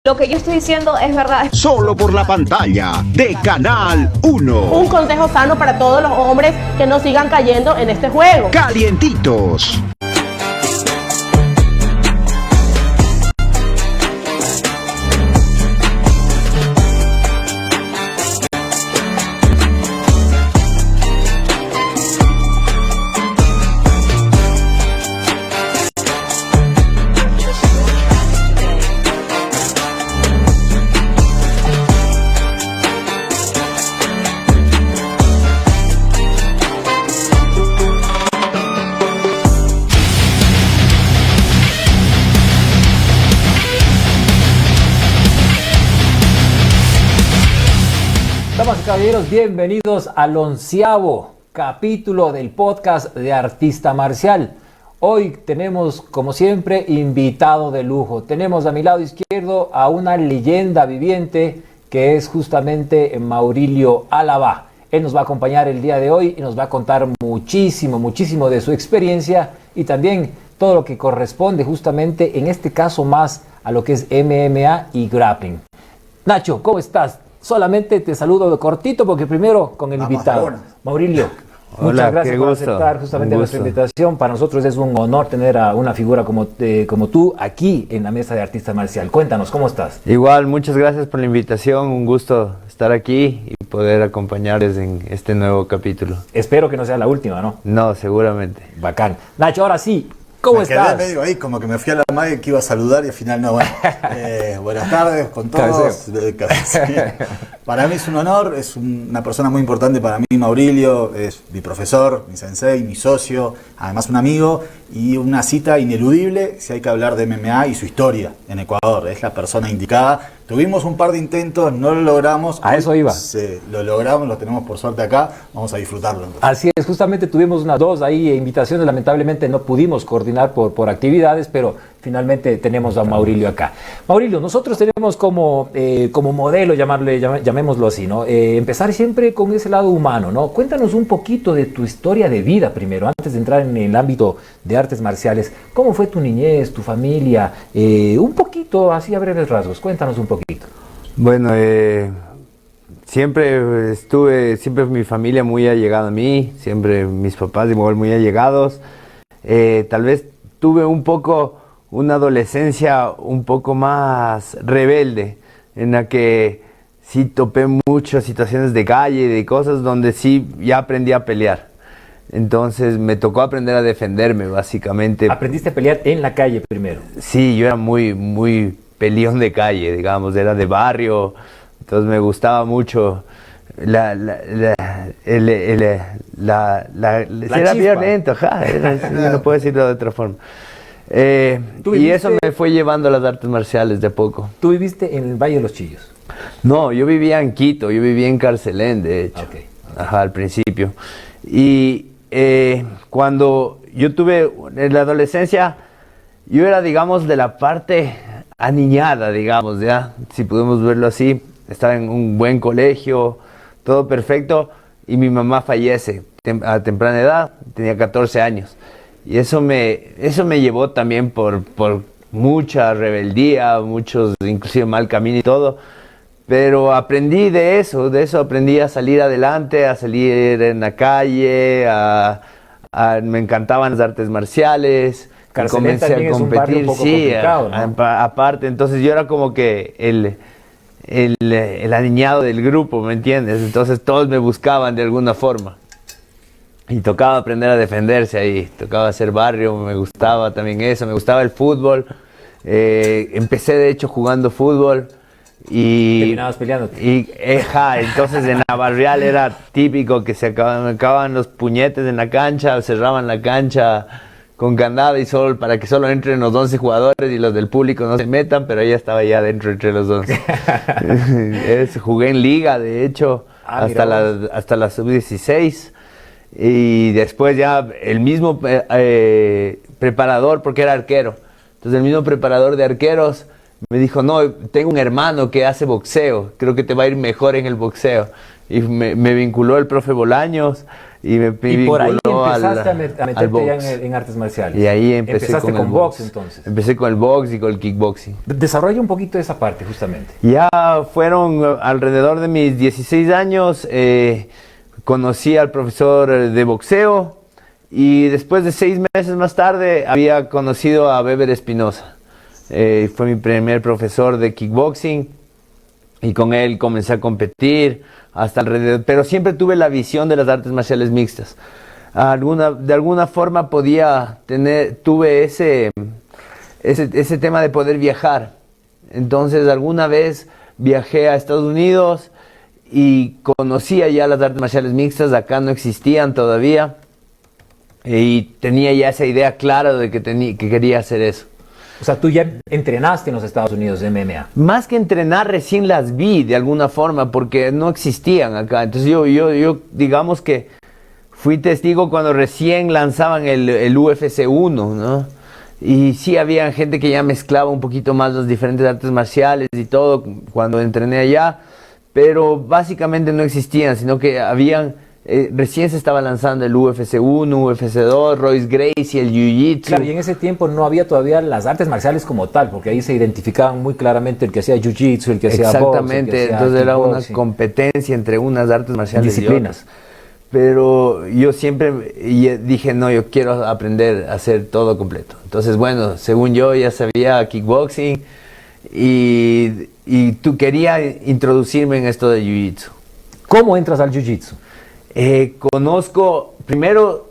Lo que yo estoy diciendo es verdad. Solo por la pantalla de Canal 1. Un consejo sano para todos los hombres que no sigan cayendo en este juego. Calientitos. Damas y caballeros, bienvenidos al 11º capítulo del podcast de Artista Marcial. Hoy tenemos, como siempre, invitado de lujo. Tenemos a mi lado izquierdo a una leyenda viviente que es justamente Maurilio Alaba. Él nos va a acompañar el día de hoy y nos va a contar muchísimo de su experiencia y también todo lo que corresponde justamente, en este caso, más a lo que es MMA y grappling. Nacho, ¿cómo estás? Solamente te saludo de cortito porque primero con el invitado. Maurilio, muchas gracias por aceptar justamente nuestra invitación. Para nosotros es un honor tener a una figura como tú aquí en la mesa de Artista Marcial. Cuéntanos, ¿cómo estás? Igual, muchas gracias por la invitación. Un gusto estar aquí y poder acompañarles en este nuevo capítulo. Espero que no sea la última, ¿no? No, seguramente. Bacán. Nacho, ahora sí. ¿Cómo estás? Me quedé medio ahí, como que me fui a la madre que iba a saludar y al final no. Bueno, buenas tardes con todos. Para mí es un honor, es una persona muy importante para mí, Maurilio, es mi profesor, mi sensei, mi socio, además un amigo y una cita ineludible si hay que hablar de MMA y su historia en Ecuador. Es la persona indicada. Tuvimos un par de intentos, no lo logramos. A eso iba. Lo logramos, lo tenemos por suerte acá, vamos a disfrutarlo. Entonces. Así es, justamente tuvimos unas dos ahí invitaciones, lamentablemente no pudimos coordinar por actividades, pero finalmente tenemos a Maurilio acá. Maurilio, nosotros tenemos como modelo, llamémoslo así, ¿no? Empezar siempre con ese lado humano, ¿no? Cuéntanos un poquito de tu historia de vida primero, antes de entrar en el ámbito de artes marciales. ¿Cómo fue tu niñez, tu familia? Un poquito, así a breves rasgos, cuéntanos un poquito. Bueno, siempre mi familia muy allegada a mí, siempre mis papás igual muy allegados. Tal vez tuve una adolescencia un poco más rebelde, en la que sí topé muchas situaciones de calle, de cosas donde sí ya aprendí a pelear. Entonces me tocó aprender a defenderme, básicamente. ¿Aprendiste a pelear en la calle primero? Sí, yo era muy peleón de calle, digamos, era de barrio, entonces me gustaba mucho era violento, no puedo decirlo de otra forma. Y eso me fue llevando a las artes marciales de a poco. ¿Tú viviste en el Valle de los Chillos? No, yo vivía en Quito, yo vivía en Carcelén, de hecho. Okay. Ajá, al principio. Y cuando yo tuve en la adolescencia, yo era, digamos, de la parte aniñada, digamos, ya, si podemos verlo así. Estaba en un buen colegio, todo perfecto, y mi mamá fallece a temprana edad, tenía 14 años. Y eso me llevó también por mucha rebeldía, muchos inclusive mal camino y todo. Pero aprendí de eso aprendí a salir adelante, a salir en la calle, me encantaban las artes marciales. Carcelén comencé a competir, es un barrio un poco complicado, ¿no? Aparte, entonces yo era como que el aniñado del grupo, ¿me entiendes? Entonces todos me buscaban de alguna forma. Y tocaba aprender a defenderse ahí, tocaba hacer barrio, me gustaba también eso, me gustaba el fútbol. Empecé de hecho jugando fútbol y... Terminabas peleándote. Entonces en la barrial era típico que me acababan los puñetes en la cancha, cerraban la cancha con candado y para que solo entren los 11 jugadores y los del público no se metan, pero ella estaba ya dentro entre los 11. Jugué en liga, de hecho, hasta la sub-16. Y después ya el mismo preparador, porque era arquero, entonces el mismo preparador de arqueros me dijo, no, tengo un hermano que hace boxeo, creo que te va a ir mejor en el boxeo. y me vinculó el profe Bolaños y me Y por ahí vinculó empezaste a al meterte ya box. en artes marciales. Y ahí empecé Empezaste con el box entonces. Empecé con el box y con el kickboxing. Desarrolla un poquito esa parte justamente. Ya fueron alrededor de mis 16 años, conocí al profesor de boxeo y después de 6 meses más tarde había conocido a Weber Espinosa. Fue mi primer profesor de kickboxing y con él comencé a competir hasta alrededor, pero siempre tuve la visión de las artes marciales mixtas. De alguna forma tuve ese tema de poder viajar. Entonces alguna vez viajé a Estados Unidos y conocía ya las artes marciales mixtas, acá no existían todavía y tenía ya esa idea clara de que quería hacer eso. O sea, tú ya entrenaste en los Estados Unidos MMA. Más que entrenar, recién las vi de alguna forma porque no existían acá. Entonces yo digamos que fui testigo cuando recién lanzaban el UFC 1, ¿no? Y sí, había gente que ya mezclaba un poquito más las diferentes artes marciales y todo cuando entrené allá, pero básicamente no existían, sino que recién se estaba lanzando el UFC 1, UFC 2, Royce Gracie, el Jiu-Jitsu. Claro, y en ese tiempo no había todavía las artes marciales como tal, porque ahí se identificaban muy claramente el que hacía Jiu-Jitsu, el que hacía box. Exactamente, entonces era una competencia entre unas artes marciales disciplinas. y otras. Pero yo siempre dije, no, yo quiero aprender a hacer todo completo. Entonces, bueno, según yo ya sabía kickboxing y tú quería introducirme en esto de Jiu-Jitsu. ¿Cómo entras al Jiu-Jitsu? Conozco, primero,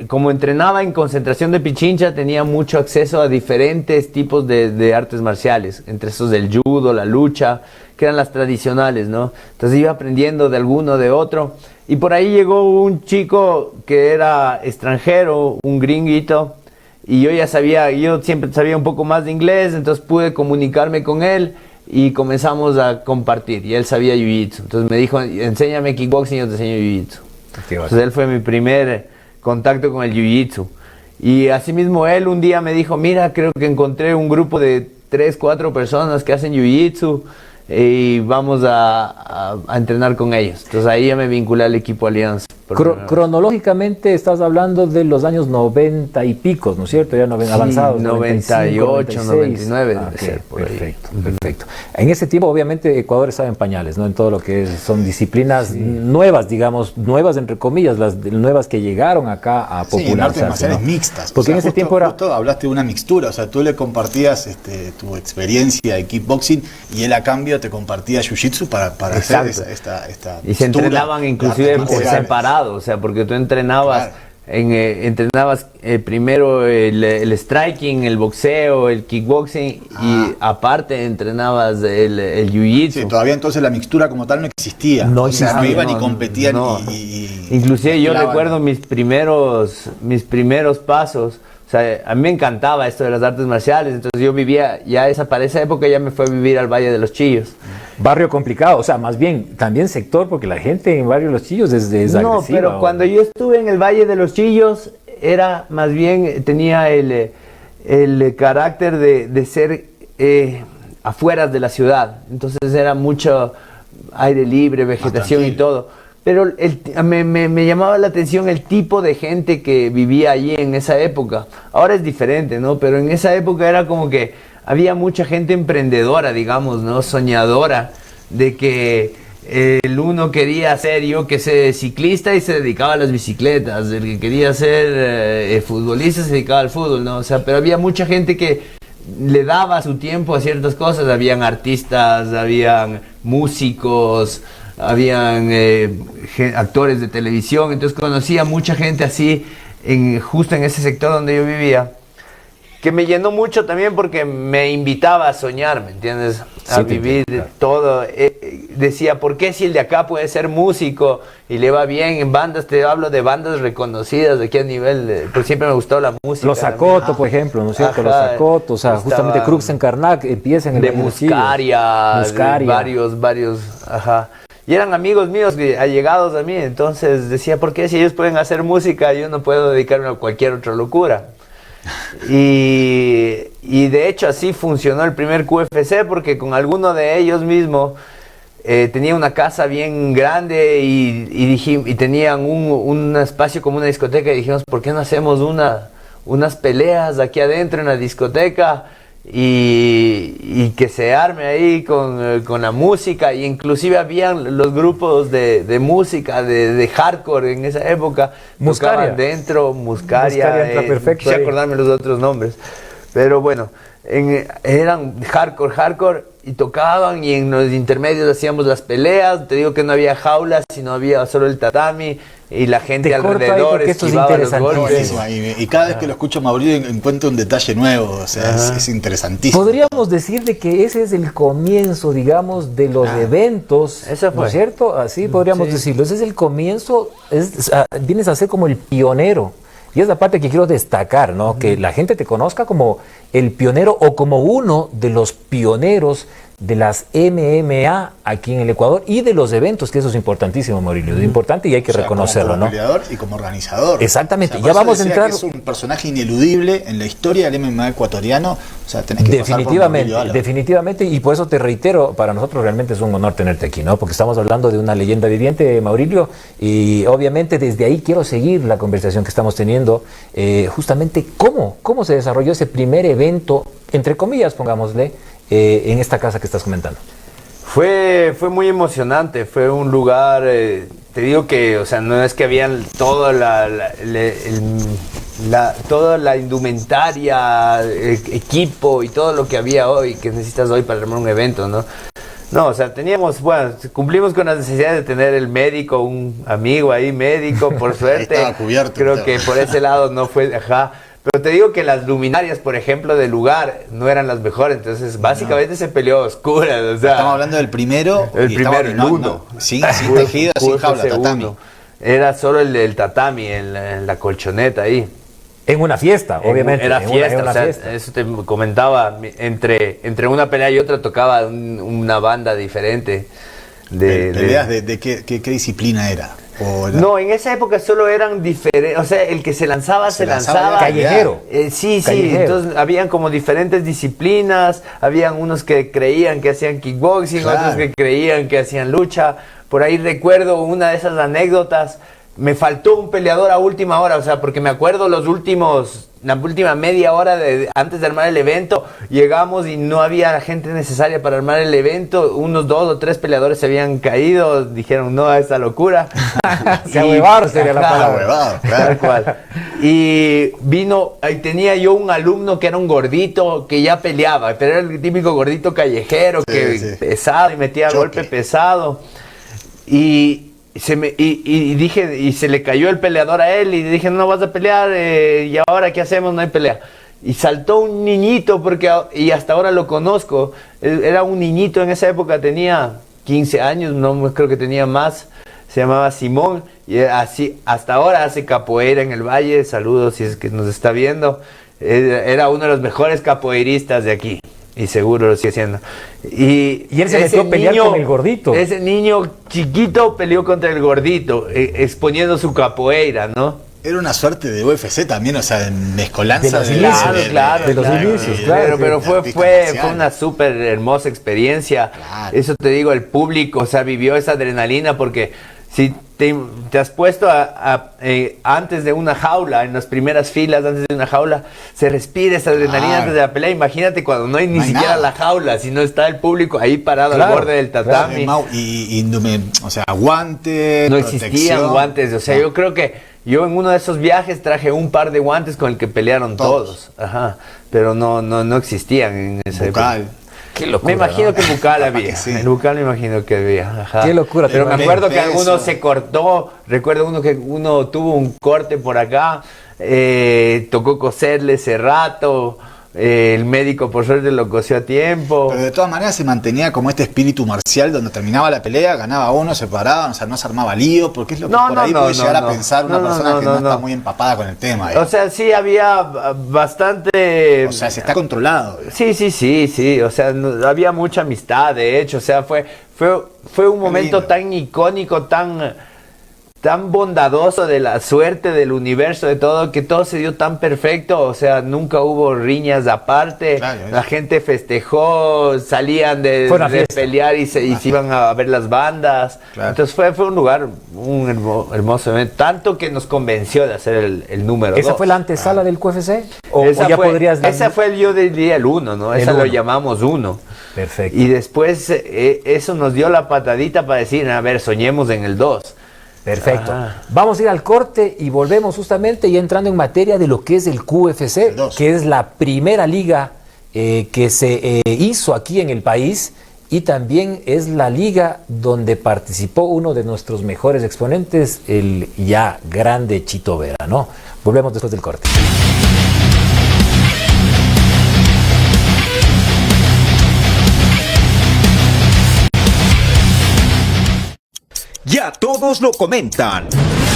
como entrenaba en concentración de Pichincha, tenía mucho acceso a diferentes tipos de artes marciales, entre esos del judo, la lucha, que eran las tradicionales, ¿no? Entonces iba aprendiendo de alguno, de otro, y por ahí llegó un chico que era extranjero, un gringuito, y yo siempre sabía un poco más de inglés, entonces pude comunicarme con él, y comenzamos a compartir, y él sabía Jiu-Jitsu, entonces me dijo, enséñame kickboxing y yo te enseño Jiu-Jitsu. Entonces él fue mi primer contacto con el Jiu-Jitsu, y asimismo él un día me dijo, mira, creo que encontré un grupo de 3, 4 personas que hacen Jiu-Jitsu, y vamos a entrenar con ellos. Entonces ahí ya me vinculé al equipo Alianza. Cronológicamente estás hablando de los años 90 y picos, ¿no es cierto? Ya avanzados. 98, 99 debe okay, ser por perfecto, perfecto. En ese tiempo obviamente Ecuador estaba en pañales, ¿no? En todo lo que son disciplinas nuevas, digamos, nuevas entre comillas, las nuevas que llegaron acá a popularizarse. En artes marciales ¿no? mixtas. Porque en ese tiempo era... Justo hablaste de una mixtura, o sea, tú le compartías tu experiencia de kickboxing y él a cambio te compartía jiu-jitsu para hacer esta y se entrenaban inclusive por separado, o sea, porque tú entrenabas, claro. Primero el striking, el boxeo, el kickboxing y aparte entrenabas el jiu-jitsu. Sí, todavía entonces la mixtura como tal no existía. No o sea, existía, no iban y competían no. y inclusive yo mezclaban. recuerdo mis primeros pasos. O sea, a mí me encantaba esto de las artes marciales, entonces yo vivía, para esa época ya me fue a vivir al Valle de los Chillos. Barrio complicado, o sea, más bien, también sector, porque la gente en Barrio de los Chillos es No, agresiva. pero cuando yo estuve en el Valle de los Chillos, era más bien, tenía el carácter de ser afueras de la ciudad, entonces era mucho aire libre, vegetación y todo. Pero me llamaba la atención el tipo de gente que vivía allí en esa época. Ahora es diferente, ¿no? Pero en esa época era como que había mucha gente emprendedora, digamos, ¿no? Soñadora, de que el uno quería ser, yo que sé, ciclista y se dedicaba a las bicicletas. El que quería ser futbolista se dedicaba al fútbol, ¿no? O sea, pero había mucha gente que le daba su tiempo a ciertas cosas. Habían artistas, habían músicos, habían actores de televisión, entonces conocía mucha gente así, justo en ese sector donde yo vivía, que me llenó mucho también porque me invitaba a soñar, ¿me entiendes? A vivir todo. Decía, ¿por qué si el de acá puede ser músico y le va bien en bandas? Te hablo de bandas reconocidas de aquí a nivel, pues siempre me gustó la música. Los Zacoto, por ejemplo, ¿no es cierto? Los Zacoto, o sea, justamente Crux en Karnak empiezan en de Muscaria, varios, ajá. Y eran amigos míos allegados a mí, entonces decía, ¿por qué si ellos pueden hacer música yo no puedo dedicarme a cualquier otra locura? Y de hecho así funcionó el primer QFC, porque con alguno de ellos mismos tenía una casa bien grande y tenían un espacio como una discoteca y dijimos, ¿por qué no hacemos unas peleas aquí adentro en la discoteca? Y que se arme ahí con la música, y inclusive habían los grupos de música de hardcore en esa época. Muscaria. Tocaban dentro, Muscaria, entra perfecto quise ahí. acordarme los otros nombres, pero bueno, eran hardcore, y tocaban, y en los intermedios hacíamos las peleas. Te digo que no había jaulas, sino había solo el tatami, y la gente Te corto ahí alrededor porque esto es esquivaba los interesantísimo. golpes. Buenísimo, y cada vez que lo escucho a Mauricio encuentro un detalle nuevo, o sea, es interesantísimo. Podríamos decir de que ese es el comienzo, digamos, de los eventos, Eso fue. ¿no es cierto? Así podríamos decirlo. Ese es el comienzo, vienes a ser como el pionero. Y es la parte que quiero destacar, ¿no? Que la gente te conozca como el pionero o como uno de los pioneros de las MMA aquí en el Ecuador y de los eventos, que eso es importantísimo, Mauricio, es importante y hay que O sea, reconocerlo, como ¿no? peleador y como organizador. Exactamente, por ya eso vamos a decía entrar. que es un personaje ineludible en la historia del MMA ecuatoriano. O sea, tenés que pasar por Definitivamente, Mauricio Álava. definitivamente, y por eso te reitero, para nosotros realmente es un honor tenerte aquí, ¿no? Porque estamos hablando de una leyenda viviente, Mauricio, y obviamente desde ahí quiero seguir la conversación que estamos teniendo, justamente cómo se desarrolló ese primer evento, entre comillas, pongámosle, en esta casa que estás comentando. Fue muy emocionante, fue un lugar, te digo que, o sea, no es que habían toda toda la indumentaria, equipo y todo lo que había hoy, que necesitas hoy para armar un evento, ¿no? No, o sea, cumplimos con las necesidades de tener el médico, un amigo ahí médico, por suerte. Estaba cubierto. Creo que por ese lado no fue, ajá. Pero te digo que las luminarias, por ejemplo, del lugar no eran las mejores, entonces básicamente se peleó a oscuras, o sea. Estamos hablando del primero. El y primero, estaba- el no, uno. no, sin tejido, sin jaula, tatami. Era solo el tatami, en la colchoneta ahí. En una fiesta, obviamente. Era en fiesta, una o sea, fiesta. eso te comentaba, entre una pelea y otra tocaba una banda diferente. ¿Peleas de qué disciplina era? No, en esa época solo eran diferentes, o sea, el que se lanzaba, se lanzaba. Callejero. Sí, Callejero. entonces habían como diferentes disciplinas, habían unos que creían que hacían kickboxing, Claro. otros que creían que hacían lucha. Por ahí recuerdo una de esas anécdotas, me faltó un peleador a última hora, o sea, porque me acuerdo la última media hora antes de armar el evento, llegamos y no había la gente necesaria para armar el evento, unos 2 o 3 peleadores se habían caído, dijeron no a esta locura. Se ahuevaron sería la Ajá, palabra. Ahuevado, claro. Tal cual. Y ahí tenía yo un alumno que era un gordito que ya peleaba, pero era el típico gordito callejero, que sí. pesado y metía Choque. golpe pesado. Y dije, y se le cayó el peleador a él y dije, no vas a pelear, y ahora qué hacemos, no hay pelea. Y saltó un niñito, y hasta ahora lo conozco, era un niñito en esa época, tenía 15 años, no creo que tenía más, se llamaba Simón, y así, hasta ahora hace capoeira en el Valle, saludos si es que nos está viendo, era uno de los mejores capoeiristas de aquí. Y seguro lo sigue siendo. Y él se ese metió a pelear con el gordito. Ese niño chiquito peleó contra el gordito, exponiendo su capoeira, ¿no? Era una suerte de UFC también, o sea, de mezcolanza. De los inicios. Claro, de los inicios, claro. Pero de artista fue marcial. una súper hermosa experiencia. Claro. Eso te digo, el público, o sea, vivió esa adrenalina porque si te has puesto antes de una jaula, en las primeras filas antes de una jaula, se respira esa adrenalina Claro. antes de la pelea. Imagínate cuando no hay ni No hay siquiera nada. la jaula, sino está el público ahí parado Claro, al borde del tatami. O sea, guantes, No protección. existían guantes, o sea, No. yo creo que yo en uno de esos viajes traje un par de guantes con el que pelearon todos, ajá, pero no existían en esa Bucal. época. Qué locura, Me imagino ¿no? que en Bucal Capaz había, que sí. en Bucal me imagino que había, ajá. Qué locura, Pero me te acuerdo que imagino. alguno se cortó, recuerdo uno tuvo un corte por acá, tocó coserle ese rato, el médico por suerte lo cosió a tiempo. Pero de todas maneras se mantenía como este espíritu marcial donde terminaba la pelea, ganaba uno, se paraban, o sea, no se armaba lío, porque es lo que No, por no, ahí no, puede no, llegar a no. pensar una No, no, persona no, que no, no está no. muy empapada con el tema. O sea, sí había bastante... O sea, se está controlado. Sí, o sea, había mucha amistad, de hecho, o sea, fue un momento lindo. tan icónico, tan tan bondadoso de la suerte del universo, de todo, que todo se dio tan perfecto. O sea, nunca hubo riñas aparte. Claro, la gente festejó, salían de pelear y se iban a ver las bandas. Claro. Entonces fue un lugar, un hermoso evento, tanto que nos convenció de hacer el número 2. ¿Esa fue la antesala del QFC? Esa fue yo diría el 1, ¿no? Esa lo llamamos 1. Perfecto. Y después eso nos dio la patadita para decir, a ver, soñemos en el 2. Perfecto. Vamos a ir al corte y volvemos justamente ya entrando en materia de lo que es el QFC, que es la primera liga que se hizo aquí en el país y también es la liga donde participó uno de nuestros mejores exponentes, el ya grande Chito Vera, ¿no? Volvemos después del corte. Ya todos lo comentan.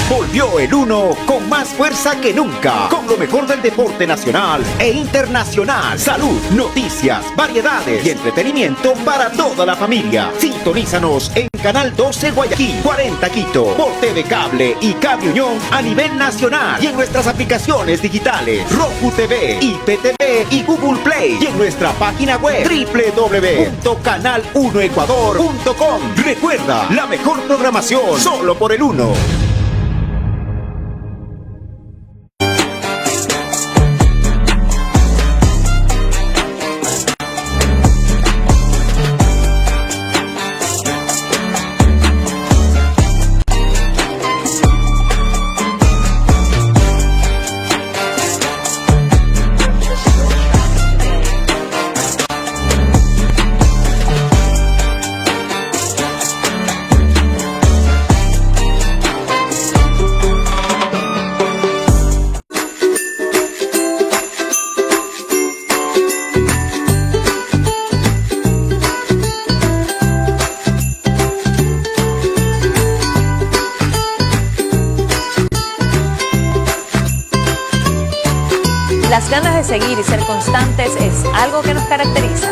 Volvió el 1 con más fuerza que nunca, con lo mejor del deporte nacional e internacional. Salud, noticias, variedades y entretenimiento para toda la familia. Sintonízanos en Canal 12 Guayaquil, 40 Quito, por TV Cable y Cable Unión a nivel nacional y en nuestras aplicaciones digitales Roku TV, IPTV y Google Play y en nuestra página web www.canal1ecuador.com. Recuerda, la mejor programación solo por el 1. Las ganas de seguir y ser constantes es algo que nos caracteriza.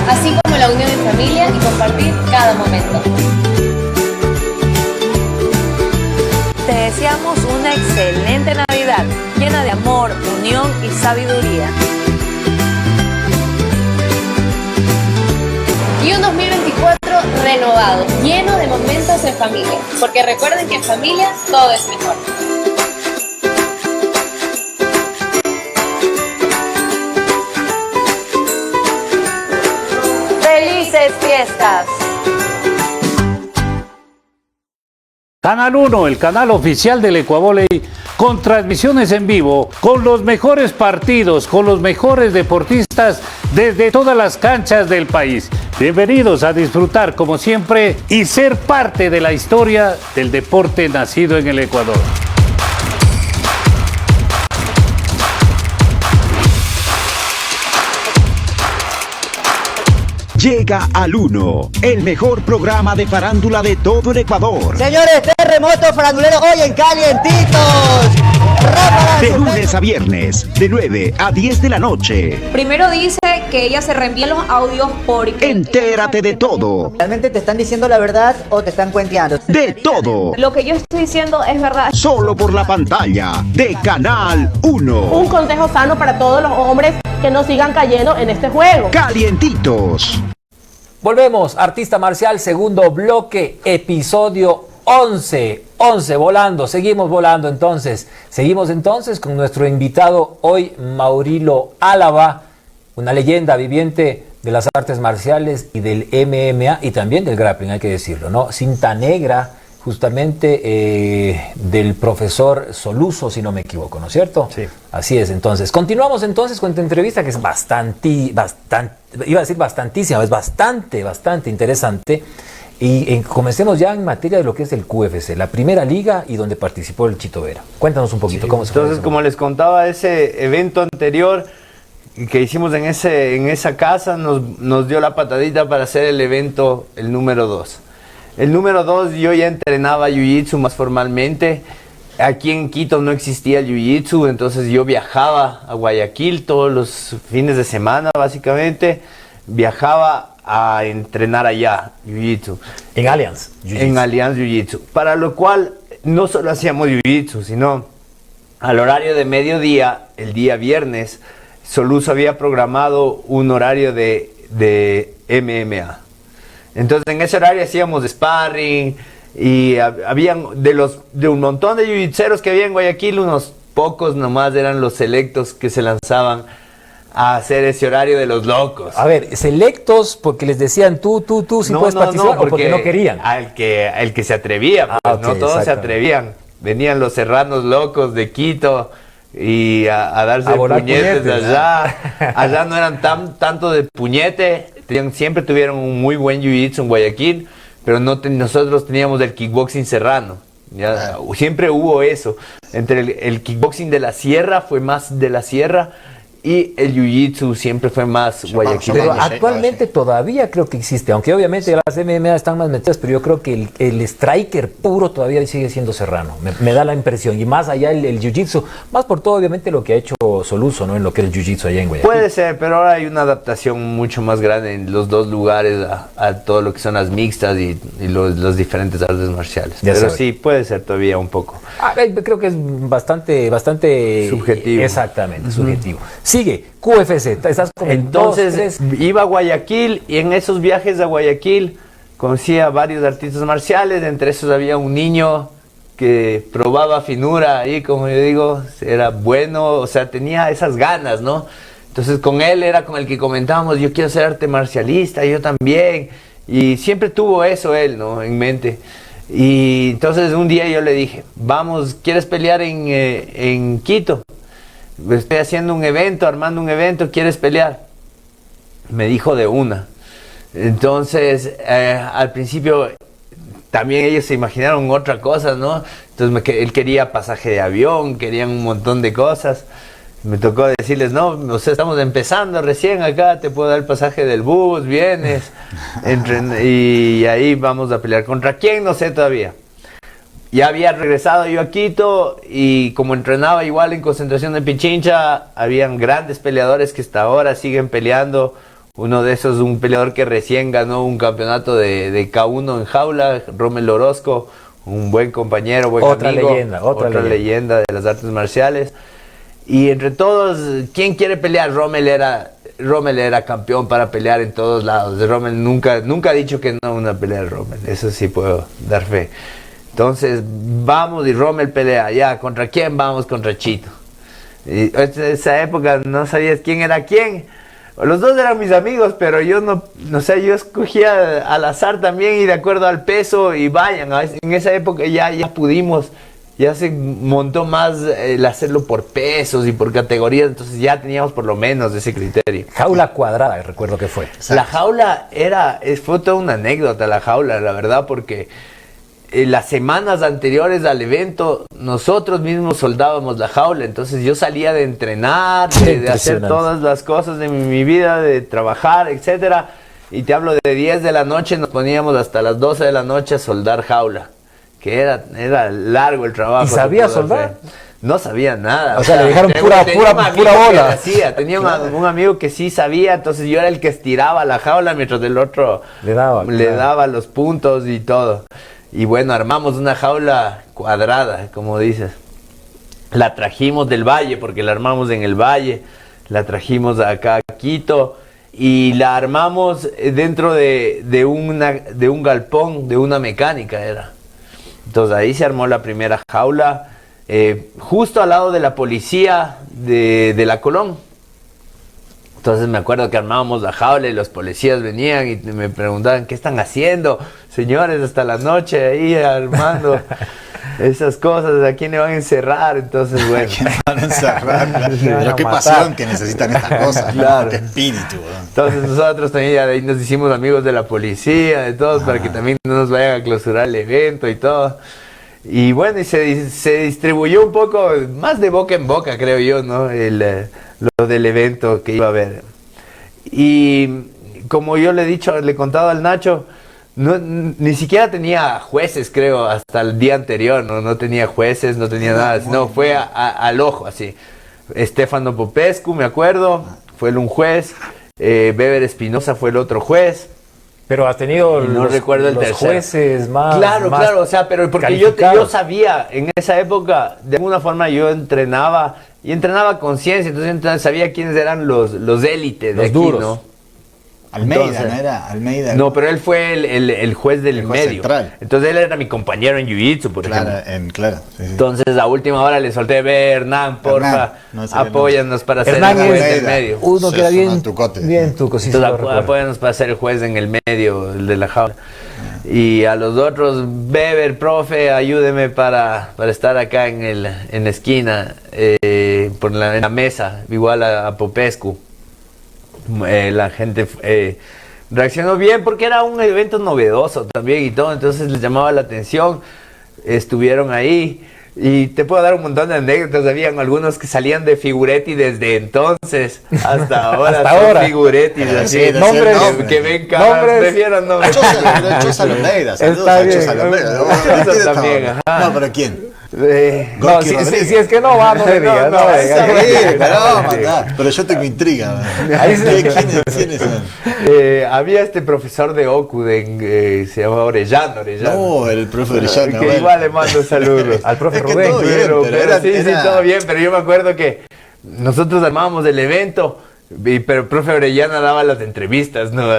Así como la unión en familia y compartir cada momento. Te deseamos una excelente Navidad, llena de amor, unión y sabiduría. Y un 2024 renovado, lleno de momentos en familia. Porque recuerden que en familia todo es mejor. ¡Felices fiestas! Canal 1, el canal oficial del Ecuavóley, con transmisiones en vivo, con los mejores partidos, con los mejores deportistas desde todas las canchas del país. Bienvenidos a disfrutar, como siempre, y ser parte de la historia del deporte nacido en el Ecuador. Llega al 1, el mejor programa de farándula de todo el Ecuador. Señores, terremoto farandulero hoy en Calientitos. De lunes a viernes, de 9 a 10 de la noche. Primero dice que ella se reenvía los audios porque... Entérate de todo. ¿Realmente te están diciendo la verdad o te están cuenteando? De todo. Lo que yo estoy diciendo es verdad. Solo por la pantalla de Canal 1. Un consejo sano para todos los hombres que no sigan cayendo en este juego. Calientitos. Volvemos, Artista Marcial, segundo bloque, episodio 11, volando, seguimos volando entonces. Seguimos entonces con nuestro invitado hoy, Maurilo Álava, una leyenda viviente de las artes marciales y del MMA y también del grappling, hay que decirlo, ¿no? Cinta negra, justamente del profesor Soluso, si no me equivoco, ¿no es cierto? Sí. Así es, entonces. Continuamos entonces con esta entrevista que es bastantísima, es bastante interesante. Y comencemos ya en materia de lo que es el QFC, la primera liga y donde participó el Chito Vera. Cuéntanos un poquito cómo se fue. Entonces, como les contaba, ese evento anterior que hicimos en esa casa nos dio la patadita para hacer el evento, el número 2. El número 2, yo ya entrenaba Jiu-Jitsu más formalmente. Aquí en Quito no existía el Jiu-Jitsu, entonces yo viajaba a Guayaquil todos los fines de semana, básicamente. viajaba a entrenar allá, Jiu-Jitsu. En Allianz Jiu-Jitsu. En Allianz Jiu-Jitsu. Para lo cual no solo hacíamos Jiu-Jitsu, sino al horario de mediodía, el día viernes, Soluso había programado un horario de MMA. Entonces en ese horario hacíamos sparring y habían de un montón de jiu-jitseros que había en Guayaquil, unos pocos nomás eran los selectos que se lanzaban a hacer ese horario de los locos. A ver, selectos porque les decían tú si puedes participar o porque no querían. El que se atrevía, pues, okay, no todos se atrevían. Venían los serranos locos de Quito y a darse puñetes allá. Allá no eran tanto de puñete, siempre tuvieron un muy buen jiu-jitsu en Guayaquil, pero nosotros teníamos el kickboxing serrano. ¿Ya? Siempre hubo eso. Entre el kickboxing de la sierra fue más de la sierra y el jiu-jitsu siempre fue más guayaquileño. Pero actualmente todavía creo que existe, aunque obviamente las MMA están más metidas, pero yo creo que el striker puro todavía sigue siendo serrano, me da la impresión, y más allá el jiu-jitsu, más por todo obviamente lo que ha hecho Soluso, ¿no? En lo que es el jiu-jitsu allá en Guayaquil. Puede ser, pero ahora hay una adaptación mucho más grande en los dos lugares a todo lo que son las mixtas y los diferentes artes marciales. Ya pero sabe. sí, puede ser todavía un poco. Creo que es bastante subjetivo. Exactamente, subjetivo. Sigue, QFC, estás con Entonces iba a Guayaquil y en esos viajes a Guayaquil conocía a varios artistas marciales, entre esos había un niño que probaba finura ahí, como yo digo, era bueno, o sea, tenía esas ganas, ¿no? Entonces con él era con el que comentábamos, yo quiero ser arte marcialista, yo también, y siempre tuvo eso él, ¿no? En mente. Y entonces un día yo le dije, vamos, ¿quieres pelear en Quito? Estoy haciendo un evento, armando un evento, ¿quieres pelear? Me dijo de una. Entonces, al principio también ellos se imaginaron otra cosa, ¿no? Entonces él quería pasaje de avión, querían un montón de cosas. Me tocó decirles, no, o sea, estamos empezando recién acá, te puedo dar el pasaje del bus, vienes, y ahí vamos a pelear. ¿Contra quién? No sé todavía. Ya había regresado yo a Quito y como entrenaba igual en concentración de Pichincha, habían grandes peleadores que hasta ahora siguen peleando. Uno de esos, un peleador que recién ganó un campeonato de K1 en jaula, Rommel Orozco, un buen compañero, buen amigo. Otra leyenda de las artes marciales. Y entre todos, ¿quién quiere pelear? Rommel era campeón para pelear en todos lados. Rommel nunca ha dicho que no a una pelea de Rommel, eso sí puedo dar fe. Entonces vamos y Rommel pelea, ya, ¿contra quién? Vamos contra Chito. Y en esa época no sabías quién era quién. Los dos eran mis amigos, pero yo no sé, yo escogía al azar también y de acuerdo al peso y vayan. En esa época ya pudimos, ya se montó más el hacerlo por pesos y por categorías, entonces ya teníamos por lo menos ese criterio. Jaula cuadrada, recuerdo que fue. La jaula fue toda una anécdota, la jaula, la verdad, porque las semanas anteriores al evento nosotros mismos soldábamos la jaula, entonces yo salía de entrenar, de hacer todas las cosas de mi vida, de trabajar, etcétera, y te hablo de 10 de la noche, nos poníamos hasta las 12 de la noche a soldar jaula, que era largo el trabajo. ¿Y sabía soldar? No sabía nada. O sea, le dejaron pura bola. Tenía un amigo que sí sabía, entonces yo era el que estiraba la jaula mientras el otro le daba los puntos y todo. Y bueno, armamos una jaula cuadrada, como dices. La trajimos del valle, porque la armamos en el valle. La trajimos acá a Quito y la armamos dentro de un galpón, de una mecánica era. Entonces ahí se armó la primera jaula, justo al lado de la policía de la Colón. Entonces me acuerdo que armábamos la jaula y los policías venían y me preguntaban, ¿qué están haciendo? Señores, hasta la noche ahí armando esas cosas, ¿a quién le van a encerrar? Entonces, bueno. ¿A quién van a encerrar? Pero qué pasión que necesitan estas cosas, claro. Qué espíritu. Entonces nosotros también ya de ahí nos hicimos amigos de la policía, de todos, para que también no nos vayan a clausurar el evento y todo. Y bueno, y se distribuyó un poco, más de boca en boca, creo yo, ¿no? Lo del evento que iba a haber. Y como yo le he contado al Nacho, ni siquiera tenía jueces, creo, hasta el día anterior, no tenía jueces, no tenía nada, sino fue al ojo, así. Stefano Popescu, me acuerdo, fue un juez, Weber Espinosa fue el otro juez. Pero has tenido no recuerdo el los tercero. Jueces más. Claro, o sea, pero porque yo sabía, en esa época, de alguna forma yo entrenaba conciencia, entonces sabía quiénes eran los élites de aquí, duros. ¿no? Almeida, Entonces, ¿no era? Almeida. No, pero él fue el juez del juez medio. central. Entonces él era mi compañero en Jiu-Jitsu, por ejemplo. Claro. Sí. Entonces a última hora le solté, Hernán, porfa, apóyanos para ser el juez del medio. Uno queda bien tuco, sí. Entonces apóyanos para ser el juez en el medio, el de la jaula. Y a los otros, Weber, profe, ayúdeme para estar acá en la esquina, en la mesa, igual a Popescu. La gente reaccionó bien porque era un evento novedoso también y todo, entonces les llamaba la atención, estuvieron ahí y te puedo dar un montón de anécdotas. Habían algunos que salían de Figuretti desde entonces hasta ahora, Figuretti, así, nombres que ven caras, prefieran nombres. Chosa Almeida, saludos a Chosa Almeida. También, ajá. No, pero ¿quién? No, si es que no va, no le digas. Pero yo tengo intriga. ¿Quiénes son? Había este profesor de Okuden, se llamaba Orellano. No, el profe Orellano. Que igual le mando saludos. Al profe Rubén. Sí, todo bien, pero yo me acuerdo que nosotros armábamos el evento. Pero el profe Orellana daba las entrevistas, ¿no?